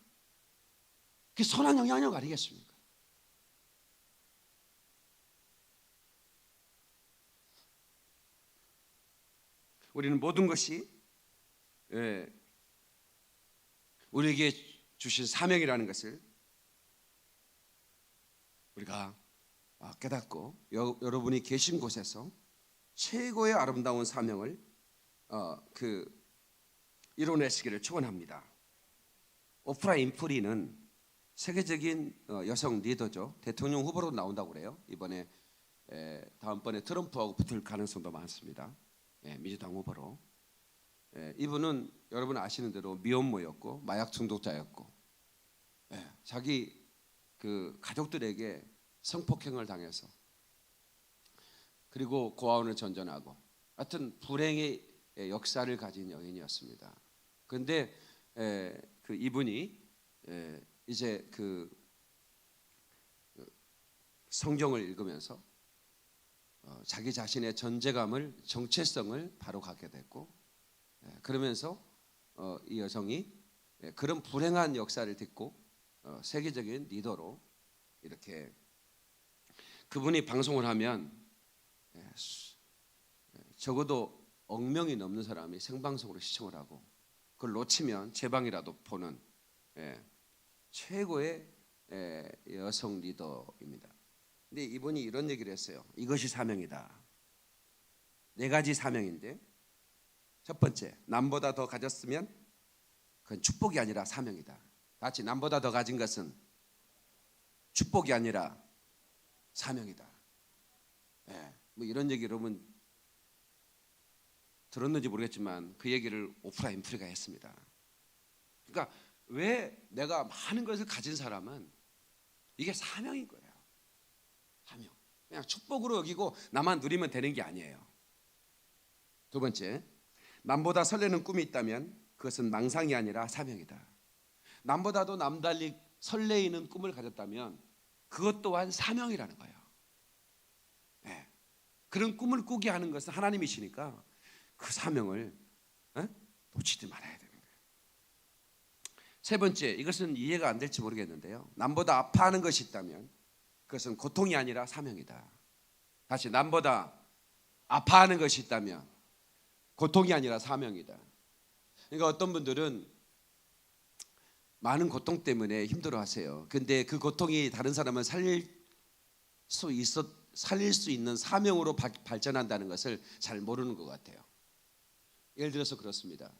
S1: 그게 선한 영향력 아니겠습니까? 우리는 모든 것이 우리에게 주신 사명이라는 것을 우리가 깨닫고 여러분이 계신 곳에서 최고의 아름다운 사명을 이뤄내시기를 축원합니다. 오프라 윈프리는 세계적인 여성 리더죠. 대통령 후보로 나온다고 그래요. 이번에 다음번에 트럼프하고 붙을 가능성도 많습니다. 민주당 후보로. 이분은 여러분 아시는 대로 미혼모였고 마약 중독자였고, 자기 그 가족들에게 성폭행을 당해서, 그리고 고아원을 전전하고, 하여튼 불행의 역사를 가진 여인이었습니다. 그런데 그 이분이 이제 그 성경을 읽으면서 자기 자신의 존재감을, 정체성을 바로 갖게 됐고, 그러면서 이 여성이 그런 불행한 역사를 딛고 세계적인 리더로 이렇게, 그분이 방송을 하면 적어도 10명이 넘는 사람이 생방송으로 시청을 하고, 그걸 놓치면 제방이라도 보는 최고의 여성 리더입니다. 근데 이분이 이런 얘기를 했어요. 이것이 사명이다. 4가지 사명인데, 첫 번째, 남보다 더 가졌으면 그건 축복이 아니라 사명이다. 같이, 남보다 더 가진 것은 축복이 아니라 사명이다. 뭐 이런 얘기 여러분 들었는지 모르겠지만 그 얘기를 오프라 윈프리가 했습니다. 그러니까 왜 내가 많은 것을 가진 사람은 이게 사명인 거예요. 사명. 그냥 축복으로 여기고 나만 누리면 되는 게 아니에요. 두 번째, 남보다 설레는 꿈이 있다면 그것은 망상이 아니라 사명이다. 남보다도 남달리 설레이는 꿈을 가졌다면 그것 또한 사명이라는 거예요. 그런 꿈을 꾸게 하는 것은 하나님이시니까 그 사명을 놓치지 말아야 되는 거예요. 세 번째, 이것은 이해가 안 될지 모르겠는데요, 남보다 아파하는 것이 있다면 그것은 고통이 아니라 사명이다. 다시, 남보다 아파하는 것이 있다면 고통이 아니라 사명이다. 그러니까 어떤 분들은 많은 고통 때문에 힘들어하세요. 근데 그 고통이 다른 사람을 살릴 수 있는 사명으로 발전한다는 것을 잘 모르는 것 같아요. 예를 들어서 그렇습니다.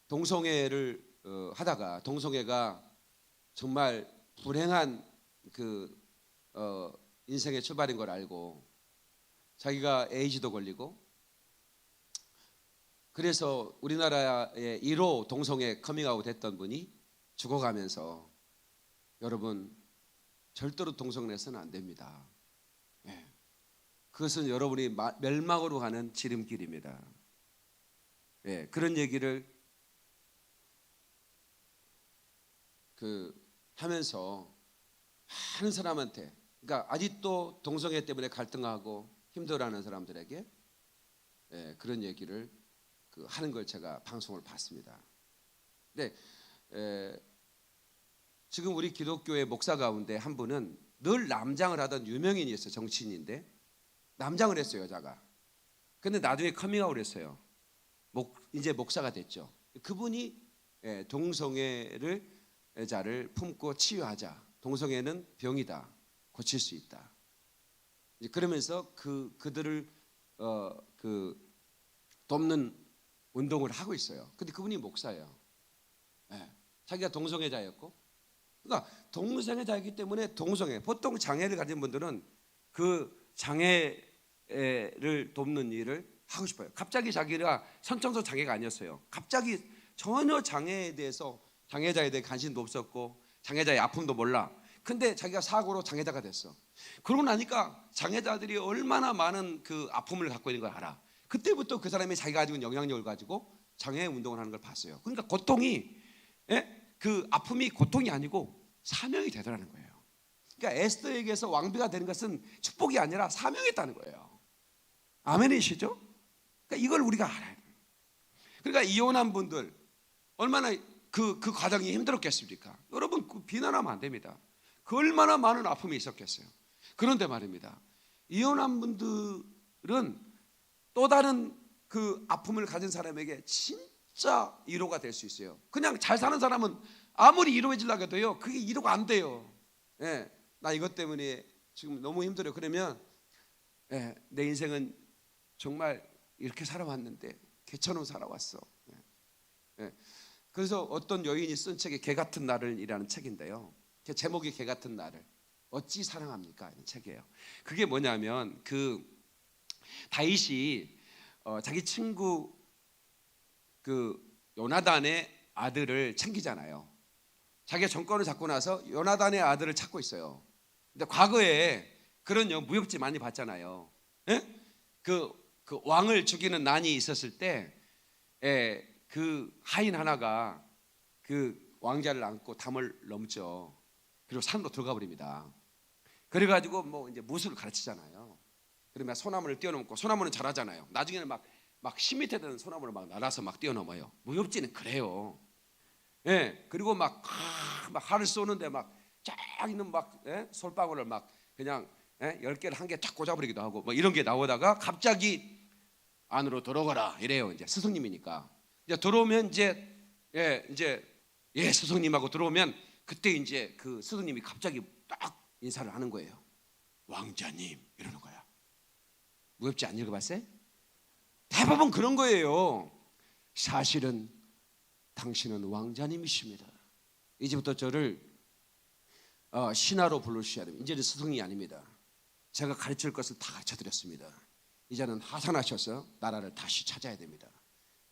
S1: 동성애를 하다가 동성애가 정말 불행한 그 인생의 출발인 걸 알고 자기가 에이즈도 걸리고, 그래서 우리나라의 1호 동성애 커밍아웃 했던 분이 죽어가면서, 여러분 절대로 동성애해서는 안 됩니다. 그것은 여러분이 멸망으로 가는 지름길입니다. 그런 얘기를 하면서 많은 사람한테, 그러니까 아직도 동성애 때문에 갈등하고 힘들어하는 사람들에게 그런 얘기를 하는 걸 제가 방송을 봤습니다. 근데 지금 우리 기독교의 목사 가운데 한 분은 늘 남장을 하던 유명인이었어요. 정치인인데 남장을 했어요, 여자가. 근데 나중에 커밍아웃을 했어요. 이제 목사가 됐죠. 그분이 동성애자를 품고 치유하자. 동성애는 병이다. 고칠 수 있다. 이제 그러면서 그들을 돕는 운동을 하고 있어요. 근데 그분이 목사예요. 자기가 동성애자였고, 그러니까 동성애자이기 때문에 보통 장애를 가진 분들은 그 장애를 돕는 일을 하고 싶어요. 갑자기 자기가 선천적 장애가 아니었어요. 갑자기 전혀 장애자에 대해 관심도 없었고 장애자의 아픔도 몰라. 근데 자기가 사고로 장애자가 됐어. 그러고 나니까 장애자들이 얼마나 많은 그 아픔을 갖고 있는 걸 알아. 그때부터 그 사람이 자기가 가지고 있는 영향력을 가지고 장애 운동을 하는 걸 봤어요. 그러니까 그 아픔이 고통이 아니고 사명이 되더라는 거예요. 그러니까 에스더에게서 왕비가 되는 것은 축복이 아니라 사명이었다는 거예요. 아멘이시죠? 그러니까 이걸 우리가 알아야 돼요. 그러니까 이혼한 분들 얼마나 그 과정이 힘들었겠습니까? 여러분 비난하면 안 됩니다. 그 얼마나 많은 아픔이 있었겠어요. 그런데 말입니다. 이혼한 분들은 또 다른 그 아픔을 가진 사람에게 진짜 위로가 될 수 있어요. 그냥 잘 사는 사람은 아무리 위로해 주려고 해도요, 그게 위로가 안 돼요. 나 이것 때문에 지금 너무 힘들어요. 그러면 내 인생은 정말 이렇게 살아왔는데 개처럼 살아왔어. 그래서 어떤 여인이 쓴 책이 개 같은 날을이라는 책인데요. 제목이 개 같은 날을 어찌 사랑합니까? 이런 책이에요. 그게 뭐냐면 다윗이 자기 친구 요나단의 아들을 챙기잖아요. 자기가 정권을 잡고 나서 요나단의 아들을 찾고 있어요. 근데 과거에 그런 무협지 많이 봤잖아요. 그 왕을 죽이는 난이 있었을 때 그 하인 하나가 그 왕자를 안고 담을 넘죠. 그리고 산으로 들어가 버립니다. 그래가지고 뭐 이제 무술을 가르치잖아요. 그러면 소나무를 뛰어넘고, 소나무는 잘하잖아요. 나중에는 막 10m 되는 소나무를 막 날아서 막 뛰어넘어요. 무협지는 그래요. 그리고 막 활을 쏘는데 막 쫙 있는 솔방울을 막 그냥 10개를 한 개 쫙 꽂아버리기도 하고 뭐 이런 게 나오다가 갑자기 안으로 들어가라 이래요. 이제 스승님이니까. 이제 들어오면 이제 스승님하고 들어오면 그때 이제 그 스승님이 갑자기 딱 인사를 하는 거예요. 왕자님 이러는 거야. 무협지 안 읽어봤어요? 대부분 그런 거예요. 사실은 당신은 왕자님이십니다. 이제부터 저를 신하로 부르셔야 됩니다. 이제는 스승이 아닙니다. 제가 가르칠 것을 다 가르쳐드렸습니다. 이제는 하산하셔서 나라를 다시 찾아야 됩니다.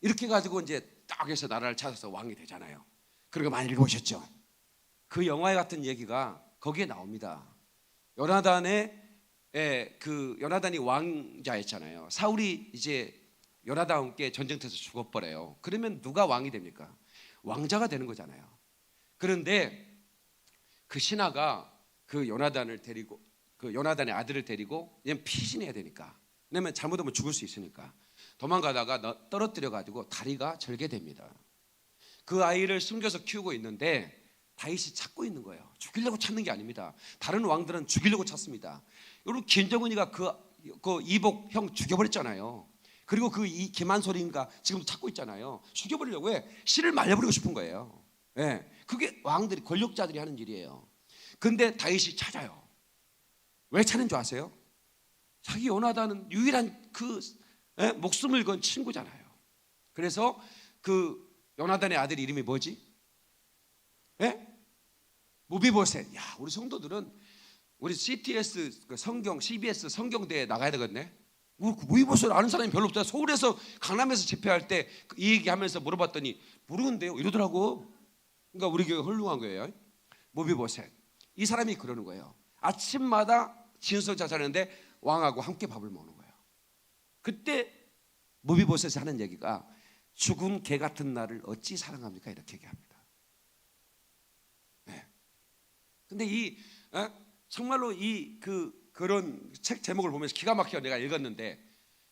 S1: 이렇게 가지고 이제 딱 해서 나라를 찾아서 왕이 되잖아요. 그런 거 많이 읽어보셨죠? 그 영화에 같은 얘기가 거기에 나옵니다. 요나단이 왕자였잖아요. 사울이 이제 요나단과 함께 전쟁터에서 죽어버려요. 그러면 누가 왕이 됩니까? 왕자가 되는 거잖아요. 그런데 그 신하가 그 요나단의 아들을 데리고 그냥 피신해야 되니까, 왜냐면 잘못하면 죽을 수 있으니까 도망가다가 떨어뜨려 가지고 다리가 절개됩니다. 그 아이를 숨겨서 키우고 있는데 다윗이 찾고 있는 거예요. 죽이려고 찾는 게 아닙니다. 다른 왕들은 죽이려고 찾습니다. 여러분 김정은이가 그 이복 형 죽여버렸잖아요. 그리고 김한솔인가 지금도 찾고 있잖아요. 죽여버리려고 해. 씨를 말려버리고 싶은 거예요. 그게 왕들이, 권력자들이 하는 일이에요. 근데 다윗이 찾아요. 왜 찾는 줄 아세요? 자기 요나단은 유일한 목숨을 건 친구잖아요. 그래서 그 요나단의 아들 이름이 뭐지? 무비보셋. 야, 우리 성도들은 우리 CTS 성경, CBS 성경대에 나가야 되겠네. 무비보셋 아는 사람이 별로 없다. 서울에서 강남에서 집회할 때 이 얘기하면서 물어봤더니 모르는데요 이러더라고. 그러니까 우리 교회가 훌륭한 거예요. 무비보셋. 이 사람이 그러는 거예요. 아침마다 진술자 자는데 왕하고 함께 밥을 먹는 거예요. 그때 무비보셋이 하는 얘기가 죽은 개 같은 나를 어찌 사랑합니까? 이렇게 얘기합니다. 근데 정말로 그런 책 제목을 보면서 기가 막혀 내가 읽었는데,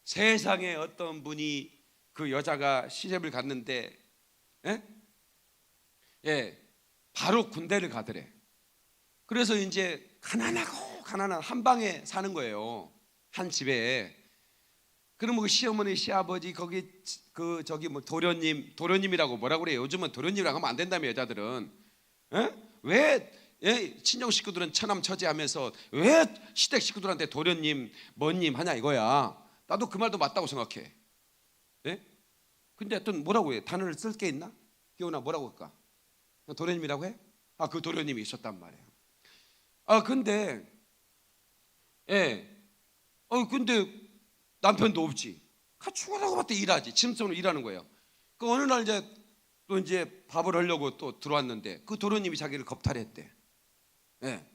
S1: 세상에 어떤 분이 그 여자가 시집을 갔는데, 예? 예, 바로 군대를 가더래. 그래서 이제 가난한 한 방에 사는 거예요, 한 집에. 그러면 그 시어머니 시아버지 거기 그 저기 뭐 도련님이라고 뭐라 그래요? 요즘은 도련님이라고 하면 안 된다며, 여자들은. 예? 왜 친정 식구들은 처남 처제하면서 왜 시댁 식구들한테 도련님 뭐님 하냐 이거야. 나도 그 말도 맞다고 생각해. 예? 근데 어떤 뭐라고 해? 단어를 쓸 게 있나? 기호나 뭐라고 할까? 도련님이라고 해? 아, 그 도련님이 있었단 말이에요. 아, 근데 근데 남편도 없지. 죽으라고 봤더니 일하지. 짐승으로 일하는 거예요. 그 어느 날 또 이제 밥을 하려고 또 들어왔는데 그 도련님이 자기를 겁탈했대. 예.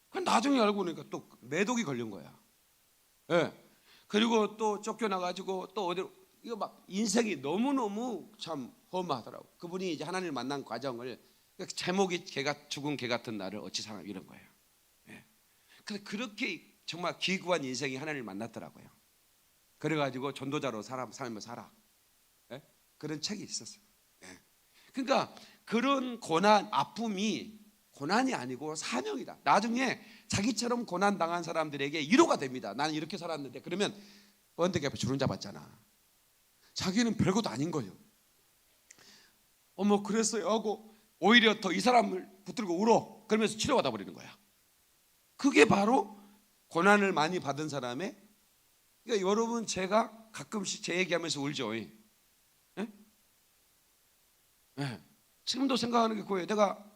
S1: 그 나중에 알고 보니까 또 매독이 걸린 거야. 예. 그리고 또 쫓겨나가지고 또 어디로, 이거 막 인생이 너무너무 참 험하더라고. 그분이 이제 하나님을 만난 과정을, 제목이 죽은 개 같은 나를 어찌 사람, 이런 거예요. 예. 근데 그렇게 정말 기구한 인생이 하나님을 만났더라고요. 그래가지고 전도자로 삶을 살아. 예? 그런 책이 있었어요. 예. 그러니까 그런 고난, 아픔이 고난이 아니고 사명이다. 나중에 자기처럼 고난 당한 사람들에게 위로가 됩니다. 나는 이렇게 살았는데. 그러면 번데기 앞에 주름 잡았잖아. 자기는 별것도 아닌 거예요. 어머 그랬어요 하고 오히려 더 이 사람을 붙들고 울어. 그러면서 치료받아 버리는 거야. 그게 바로 고난을 많이 받은 사람의. 그러니까 여러분, 제가 가끔씩 제 얘기하면서 울죠. 예? 예. 지금도 생각하는 게 그거예요. 내가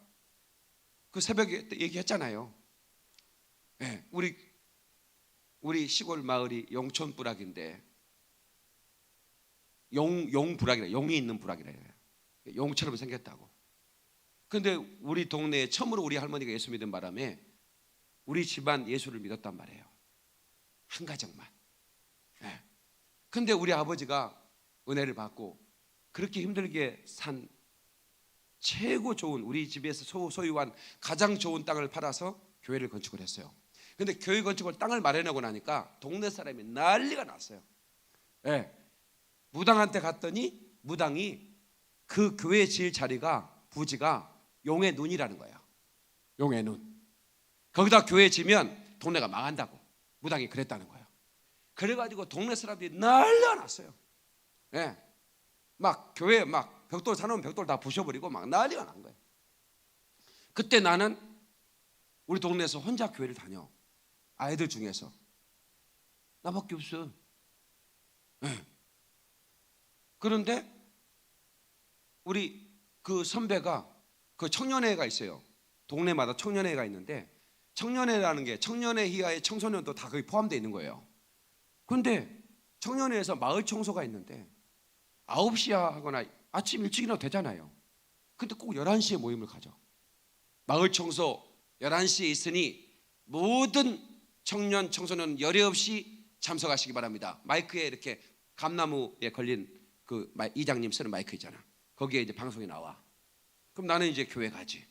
S1: 그 새벽에 얘기했잖아요. 예. 우리 시골 마을이 용천부락인데, 용부락이라, 용이 있는 부락이라 해요. 용처럼 생겼다고. 근데 우리 동네에 처음으로 우리 할머니가 예수 믿은 바람에 우리 집안 예수를 믿었단 말이에요. 한 가정만. 예. 근데 우리 아버지가 은혜를 받고 그렇게 힘들게 산 최고 좋은, 우리 집에서 소유한 가장 좋은 땅을 팔아서 교회를 건축을 했어요. 근데 교회 건축을 땅을 마련하고 나니까 동네 사람이 난리가 났어요. 예. 무당한테 갔더니 무당이 그 교회 지을 자리가, 부지가 용의 눈이라는 거예요. 용의 눈. 거기다 교회 지면 동네가 망한다고 무당이 그랬다는 거예요. 그래가지고 동네 사람들이 난리가 났어요. 예. 막 교회 막 벽돌 사놓은 벽돌 다 부셔버리고 막 난리가 난 거예요. 그때 나는 우리 동네에서 혼자 교회를 다녀. 아이들 중에서 나밖에 없어. 예. 그런데 우리 그 선배가, 그 청년회가 있어요. 동네마다 청년회가 있는데, 청년회라는 게 청년회 이하의 청소년도 다 거기 포함되어 있는 거예요. 그런데 청년회에서 마을 청소가 있는데 9시에 하거나 아침 일찍 일어나도 되잖아요. 근데 꼭 11시에 모임을 가져. 마을 청소 11시에 있으니 모든 청년 청소년 열애 없이 참석하시기 바랍니다. 마이크에 이렇게 감나무에 걸린 그 이장님 쓰는 마이크 있잖아. 거기에 이제 방송이 나와. 그럼 나는 이제 교회 가지.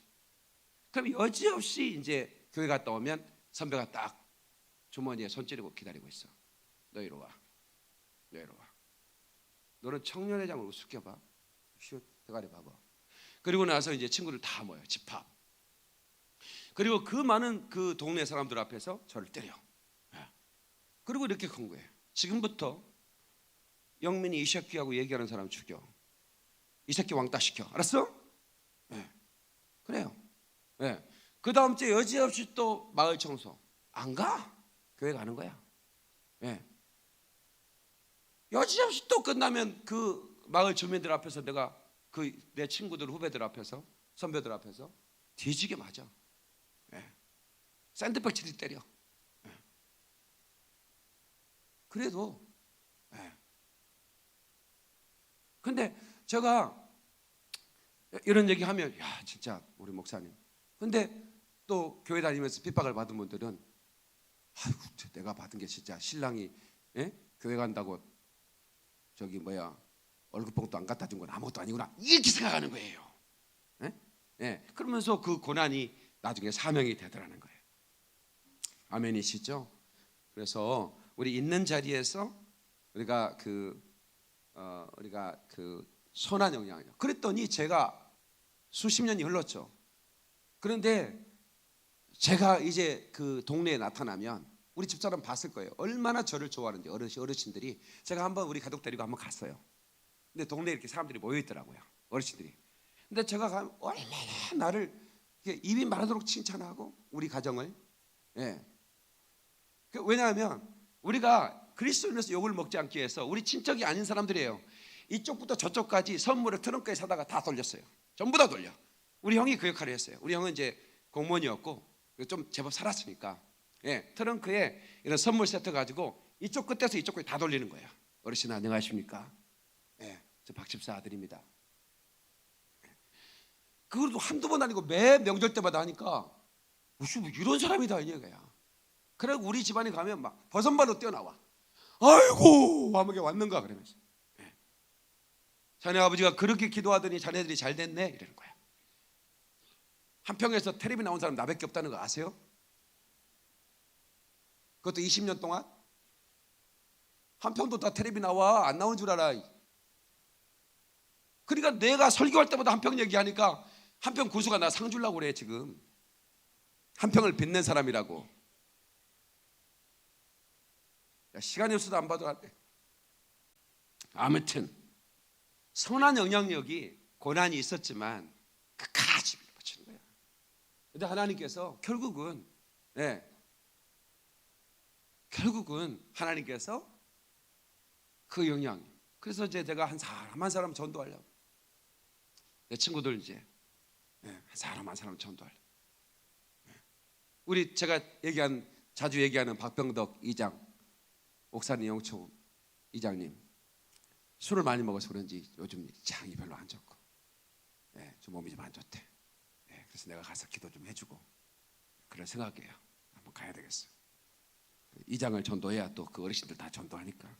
S1: 그럼 여지없이 이제 교회 갔다 오면 선배가 딱 주머니에 손 찌르고 기다리고 있어. 너 이리 와. 너 이리 와. 너는 청년회장을 우습게 봐. 슛 대가리 봐봐. 그리고 나서 이제 친구들 다 모여, 집합. 그리고 그 많은 그 동네 사람들 앞에서 저를 때려. 그리고 이렇게 큰 거예요. 지금부터 영민이 이 새끼하고 얘기하는 사람 죽여. 이 새끼 왕따 시켜. 알았어? 네. 그래요. 네. 그 다음 주에 여지없이 또 마을 청소. 안 가. 교회 가는 거야. 네. 여지없이 또 끝나면 그 마을 주민들 앞에서 내가 그 내 친구들, 후배들 앞에서, 선배들 앞에서 뒤지게 맞아. 네. 샌드백 치듯 때려. 네. 그래도 근데 제가 이런 얘기하면, 야 진짜 우리 목사님. 근데 또 교회 다니면서 핍박을 받은 분들은, 아이고 내가 받은 게 진짜 신랑이 교회 간다고 저기 월급봉도 안 갖다 준 건 아무것도 아니구나, 이렇게 생각하는 거예요. 그러면서 그 고난이 나중에 사명이 되더라는 거예요. 아멘이시죠? 그래서 우리 있는 자리에서 우리가 선한 영향력. 그랬더니 제가 수십 년이 흘렀죠. 그런데 제가 이제 그 동네에 나타나면 우리 집사람 봤을 거예요. 얼마나 저를 좋아하는지 어르신들이. 제가 한번 우리 가족 데리고 한번 갔어요. 근데 동네에 이렇게 사람들이 모여 있더라고요. 어르신들이. 근데 제가 가면 얼마나 나를 입이 마르도록 칭찬하고 우리 가정을. 예. 왜냐하면 우리가 그리스도인으로서 욕을 먹지 않기 위해서 우리 친척이 아닌 사람들이에요. 이쪽부터 저쪽까지 선물을 트렁크에 사다가 다 돌렸어요. 전부 다 돌려. 우리 형이 그 역할을 했어요. 우리 형은 이제 공무원이었고 좀 제법 살았으니까 트렁크에 이런 선물 세트 가지고 이쪽 끝에서 이쪽 끝에 다 돌리는 거예요. 어르신 안녕하십니까? 저 박집사 아들입니다. 그것도 한두 번 아니고 매 명절 때마다 하니까 무슨 이런 사람이다 이 얘기야. 그리고 우리 집안에 가면 막 버선발로 뛰어나와. 아이고 아무게 왔는가 그러면서. 자네 아버지가 그렇게 기도하더니 자네들이 잘 됐네 이러는 거야. 한평에서 텔레비 나온 사람 나밖에 없다는 거 아세요? 그것도 20년 동안? 한평도 다 텔레비 나와. 안 나오는 줄 알아. 그러니까 내가 설교할 때마다 한평 얘기하니까 한평 고수가 나 상 주려고 그래 지금. 한평을 빛낸 사람이라고. 야, 시간이 없어도 안 봐도 안 돼. 아무튼 선한 영향력이 고난이 있었지만 끝까지 밀어붙이는 거야. 근데 하나님께서 결국은 하나님께서 그 영향. 그래서 이제 제가 한 사람 전도하려고. 내 친구들 이제 한 사람 전도하려고. 우리 제가 자주 얘기하는 박병덕 이장, 옥산 영초 이장님 술을 많이 먹어서 그런지 요즘 장이 별로 안 좋고 좀 몸이 좀 안 좋대. 그래서 내가 가서 기도 좀 해주고 그런 생각이에요. 한번 가야 되겠어. 이장을 전도해야 또 그 어르신들 다 전도하니까.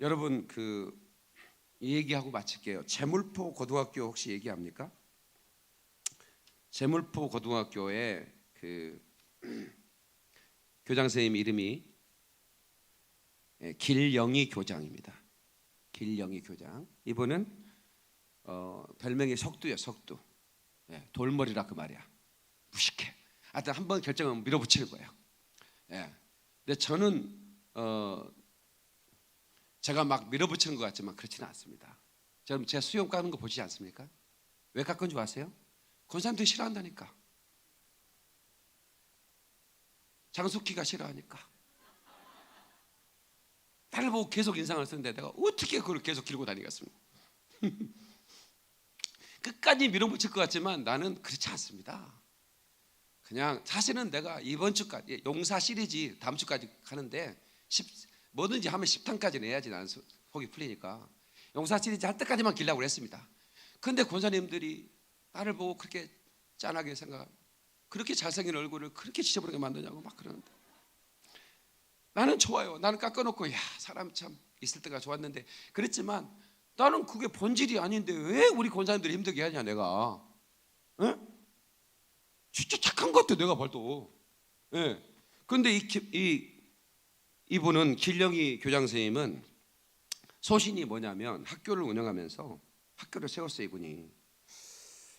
S1: 여러분 이 얘기하고 마칠게요. 제물포 고등학교 혹시 얘기합니까? 제물포 고등학교에 교장 선생님 이름이 길영희 교장입니다. 길영희 교장. 이분은 별명이 석두예요. 석두. 돌머리라 그 말이야. 무식해. 하여튼 한번 결정하면 밀어붙이는 거예요. 근데 저는 제가 막 밀어붙이는 것 같지만 그렇지는 않습니다. 여러분 제 수영 깎는 거 보시지 않습니까? 왜 깎은 줄 아세요? 권사님들이 싫어한다니까. 장숙희가 싫어하니까. 나를 보고 계속 인상을 쓰는데 내가 어떻게 그걸 계속 기르고 다니겠습니까? 끝까지 밀어붙일 것 같지만 나는 그렇지 않습니다. 그냥 사실은 내가 이번 주까지 용사 시리즈 다음 주까지 가는데 뭐든지 하면 10탄까지 내야지 나는 속이 풀리니까 용사 시리즈 할 때까지만 길라고 그랬습니다. 근데 권사님들이 나를 보고 그렇게 짠하게 생각하고 그렇게 잘생긴 얼굴을 그렇게 지저분하게 만드냐고 막 그러는데 나는 좋아요. 나는 깎아놓고 야 사람 참 있을 때가 좋았는데 그랬지만 나는 그게 본질이 아닌데 왜 우리 권사님들이 힘들게 하냐 내가. 진짜 착한 것 같아 내가 봐도. 그런데 이분은 길영희 교장 선생님은 소신이 뭐냐면 학교를 운영하면서 학교를 세웠어요.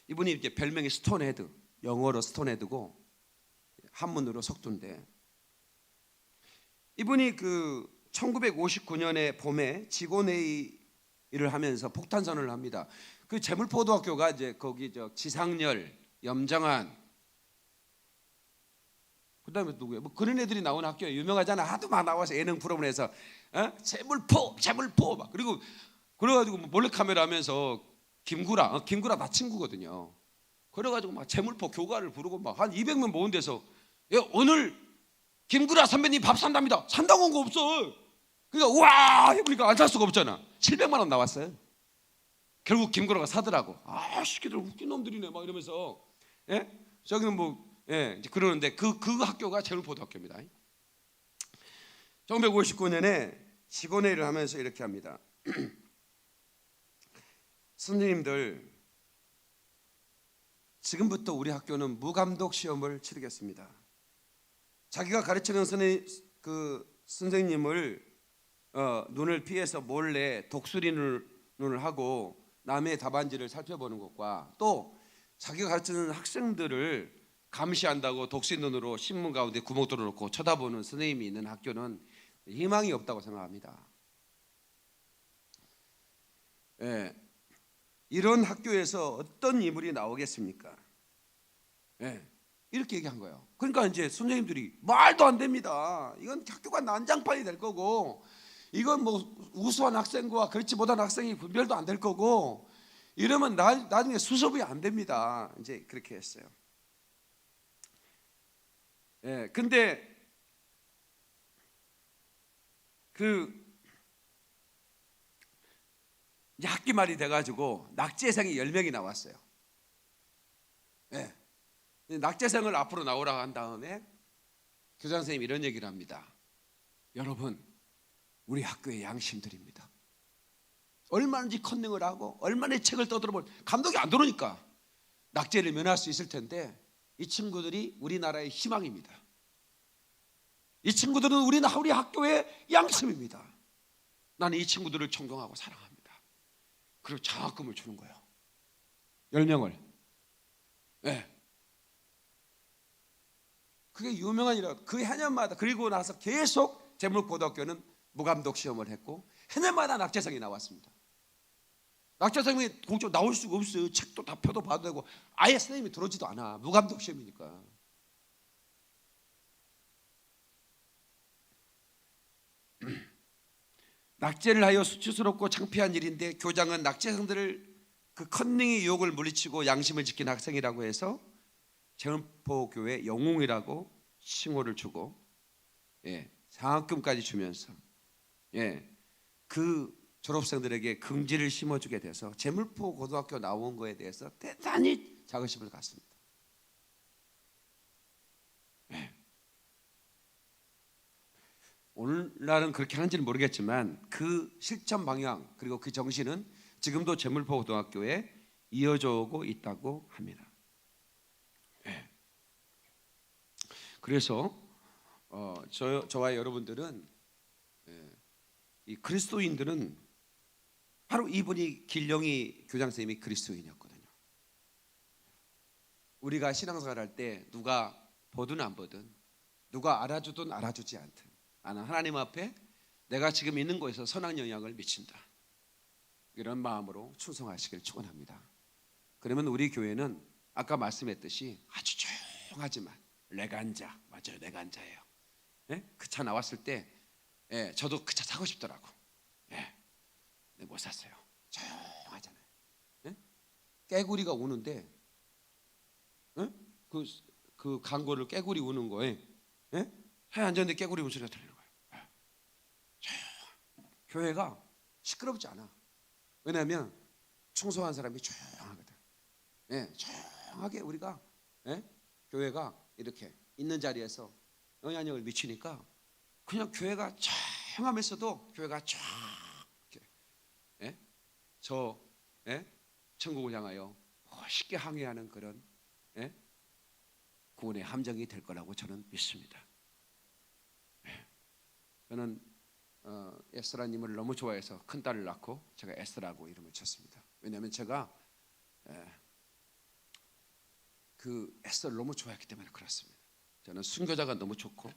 S1: 이분이 이제 별명이 스톤헤드, 영어로 스톤헤드고 한문으로 석두인데 이분이 1959년에 봄에 직원회의를 하면서 폭탄선언을 합니다. 그 제물포고등학교가 이제 거기 지상렬, 염정한 그다음에 누구야? 뭐 그런 애들이 나오는 학교 유명하잖아. 하도 막 나와서 예능 프로그램에서 제물포 막 그리고 그래가지고 몰래 카메라 하면서 김구라 나 친구거든요. 그래가지고 막 제물포 교가를 부르고 막 한 200명 모은 데서 오늘 김구라 선배님 밥 산답니다. 산다고 한 거 없어. 그러니까 우와 해보니까 안 살 수가 없잖아. 700만 원 나왔어요. 결국 김구라가 사더라고. 아 시키들 웃긴 놈들이네 막 이러면서 저기는 이제 그러는데 그 학교가 제물포고등학교입니다. 1959년에 직원회의를 하면서 이렇게 합니다. 선생님들 지금부터 우리 학교는 무감독 시험을 치르겠습니다. 자기가 가르치는 선생님을 눈을 피해서 몰래 독수리 눈을 하고 남의 답안지를 살펴보는 것과 또 자기가 가르치는 학생들을 감시한다고 독수리 눈으로 신문 가운데 구멍 뚫어놓고 쳐다보는 선생님이 있는 학교는 희망이 없다고 생각합니다. 예, 이런 학교에서 어떤 인물이 나오겠습니까? 예, 이렇게 얘기한 거예요. 그러니까 이제 선생님들이 말도 안 됩니다. 이건 학교가 난장판이 될 거고, 이건 뭐 우수한 학생과 그렇지 못한 학생이 분별도 안 될 거고, 이러면 나중에 수습이 안 됩니다. 이제 그렇게 했어요. 예, 근데 이제 학기 말이 돼가지고 낙제생이 10명이 나왔어요. 예. 낙제생을 앞으로 나오라고 한 다음에 교장 선생님이 이런 얘기를 합니다. 여러분, 우리 학교의 양심들입니다. 얼마든지 컨닝을 하고 얼마나 책을 떠들어볼 감독이 안 들어오니까 낙제를 면할 수 있을 텐데 이 친구들이 우리나라의 희망입니다. 이 친구들은 우리 학교의 양심입니다. 나는 이 친구들을 존경하고 사랑합니다. 그리고 장학금을 주는 거예요. 10명을. 네. 그게 유명한 일이라. 그 해년마다, 그리고 나서 계속 제물고등학교는 무감독 시험을 했고 해년마다 낙제생이 나왔습니다. 낙제생이 공적 나올 수가 없어요. 책도 다 펴도 봐도 되고 아예 선생님이 들어오지도 않아. 무감독 시험이니까. 낙제를 하여 수치스럽고 창피한 일인데 교장은 낙제생들을 그 컨닝의 유혹을 물리치고 양심을 지킨 학생이라고 해서 제물포교회 영웅이라고 칭호를 주고, 예, 장학금까지 주면서, 예, 그 졸업생들에게 긍지를 심어주게 돼서 제물포 고등학교 나온 거에 대해서 대단히 자긍심을 갖습니다. 예. 오늘날은 그렇게 하는지는 모르겠지만 그 실천 방향 그리고 그 정신은 지금도 제물포 고등학교에 이어져 오고 있다고 합니다. 네. 그래서 저와 여러분들은, 이 그리스도인들은 바로 이분이 길령이 교장 선생님이 그리스도인이었거든요. 우리가 신앙생활 할 때 누가 보든 안 보든 누가 알아주든 알아주지 않든 나는 하나님 앞에 내가 지금 있는 곳에서 선한 영향을 미친다, 이런 마음으로 충성하시길 축원합니다. 그러면 우리 교회는 아까 말씀했듯이 아주 조용하지만 레간자, 맞아요, 레간자예요. 예? 그 차 나왔을 때, 예, 저도 그 차 사고 싶더라고. 예, 근데 못 샀어요. 조용하잖아요. 예? 깨구리가 우는데, 예? 그 광고를 깨구리 우는 거에, 예? 차에 앉았는데 깨구리 우는 소리가 들리는 거예요. 예. 교회가 시끄럽지 않아. 왜냐하면 충성한 사람이 조용하거든. 예, 조용하게 우리가, 예? 교회가 이렇게 있는 자리에서 영향력을 미치니까 그냥 교회가 조용하면서도 교회가 쫙, 예? 예? 천국을 향하여 멋있게 항해하는 그런, 예? 구원의 함정이 될 거라고 저는 믿습니다. 예. 저는 에스라님을 너무 좋아해서 큰 딸을 낳고 제가 에스라고 이름을 쳤습니다. 왜냐하면 제가 그 에스라를 너무 좋아했기 때문에 그렇습니다. 저는 순교자가 너무 좋고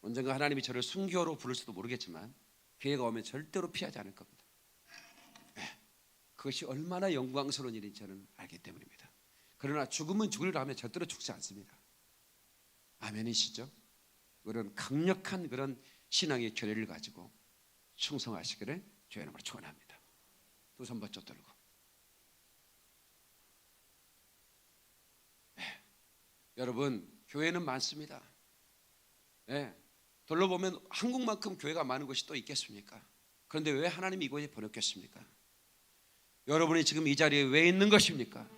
S1: 언젠가 하나님이 저를 순교로 부를지도 모르겠지만 기회가 오면 절대로 피하지 않을 겁니다. 그것이 얼마나 영광스러운 일인지 저는 알기 때문입니다. 그러나 죽으면 죽으리라 하면 절대로 죽지 않습니다. 아멘이시죠? 그런 강력한 그런 신앙의 교례를 가지고 충성하시기를 주의 이름으로 축원합니다. 두 손 번쩍 들고. 네. 여러분, 교회는 많습니다. 네. 둘러보면 한국만큼 교회가 많은 곳이 또 있겠습니까? 그런데 왜 하나님이 이곳에 보냈겠습니까? 여러분이 지금 이 자리에 왜 있는 것입니까?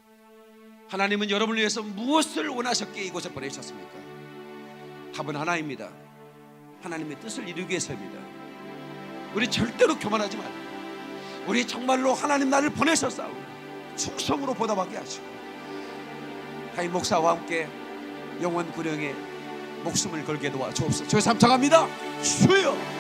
S1: 하나님은 여러분을 위해서 무엇을 원하셨기에 이곳에 보내셨습니까? 답은 하나입니다. 하나님의 뜻을 이루기 위해서입니다. 우리 절대로 교만하지 말고 우리 정말로 하나님 나를 보내셨사오니 충성으로 보답하게 하시고 담임 목사와 함께 영원 구령에 목숨을 걸게 도와 주옵소서. 주여 삼창합니다. 주여.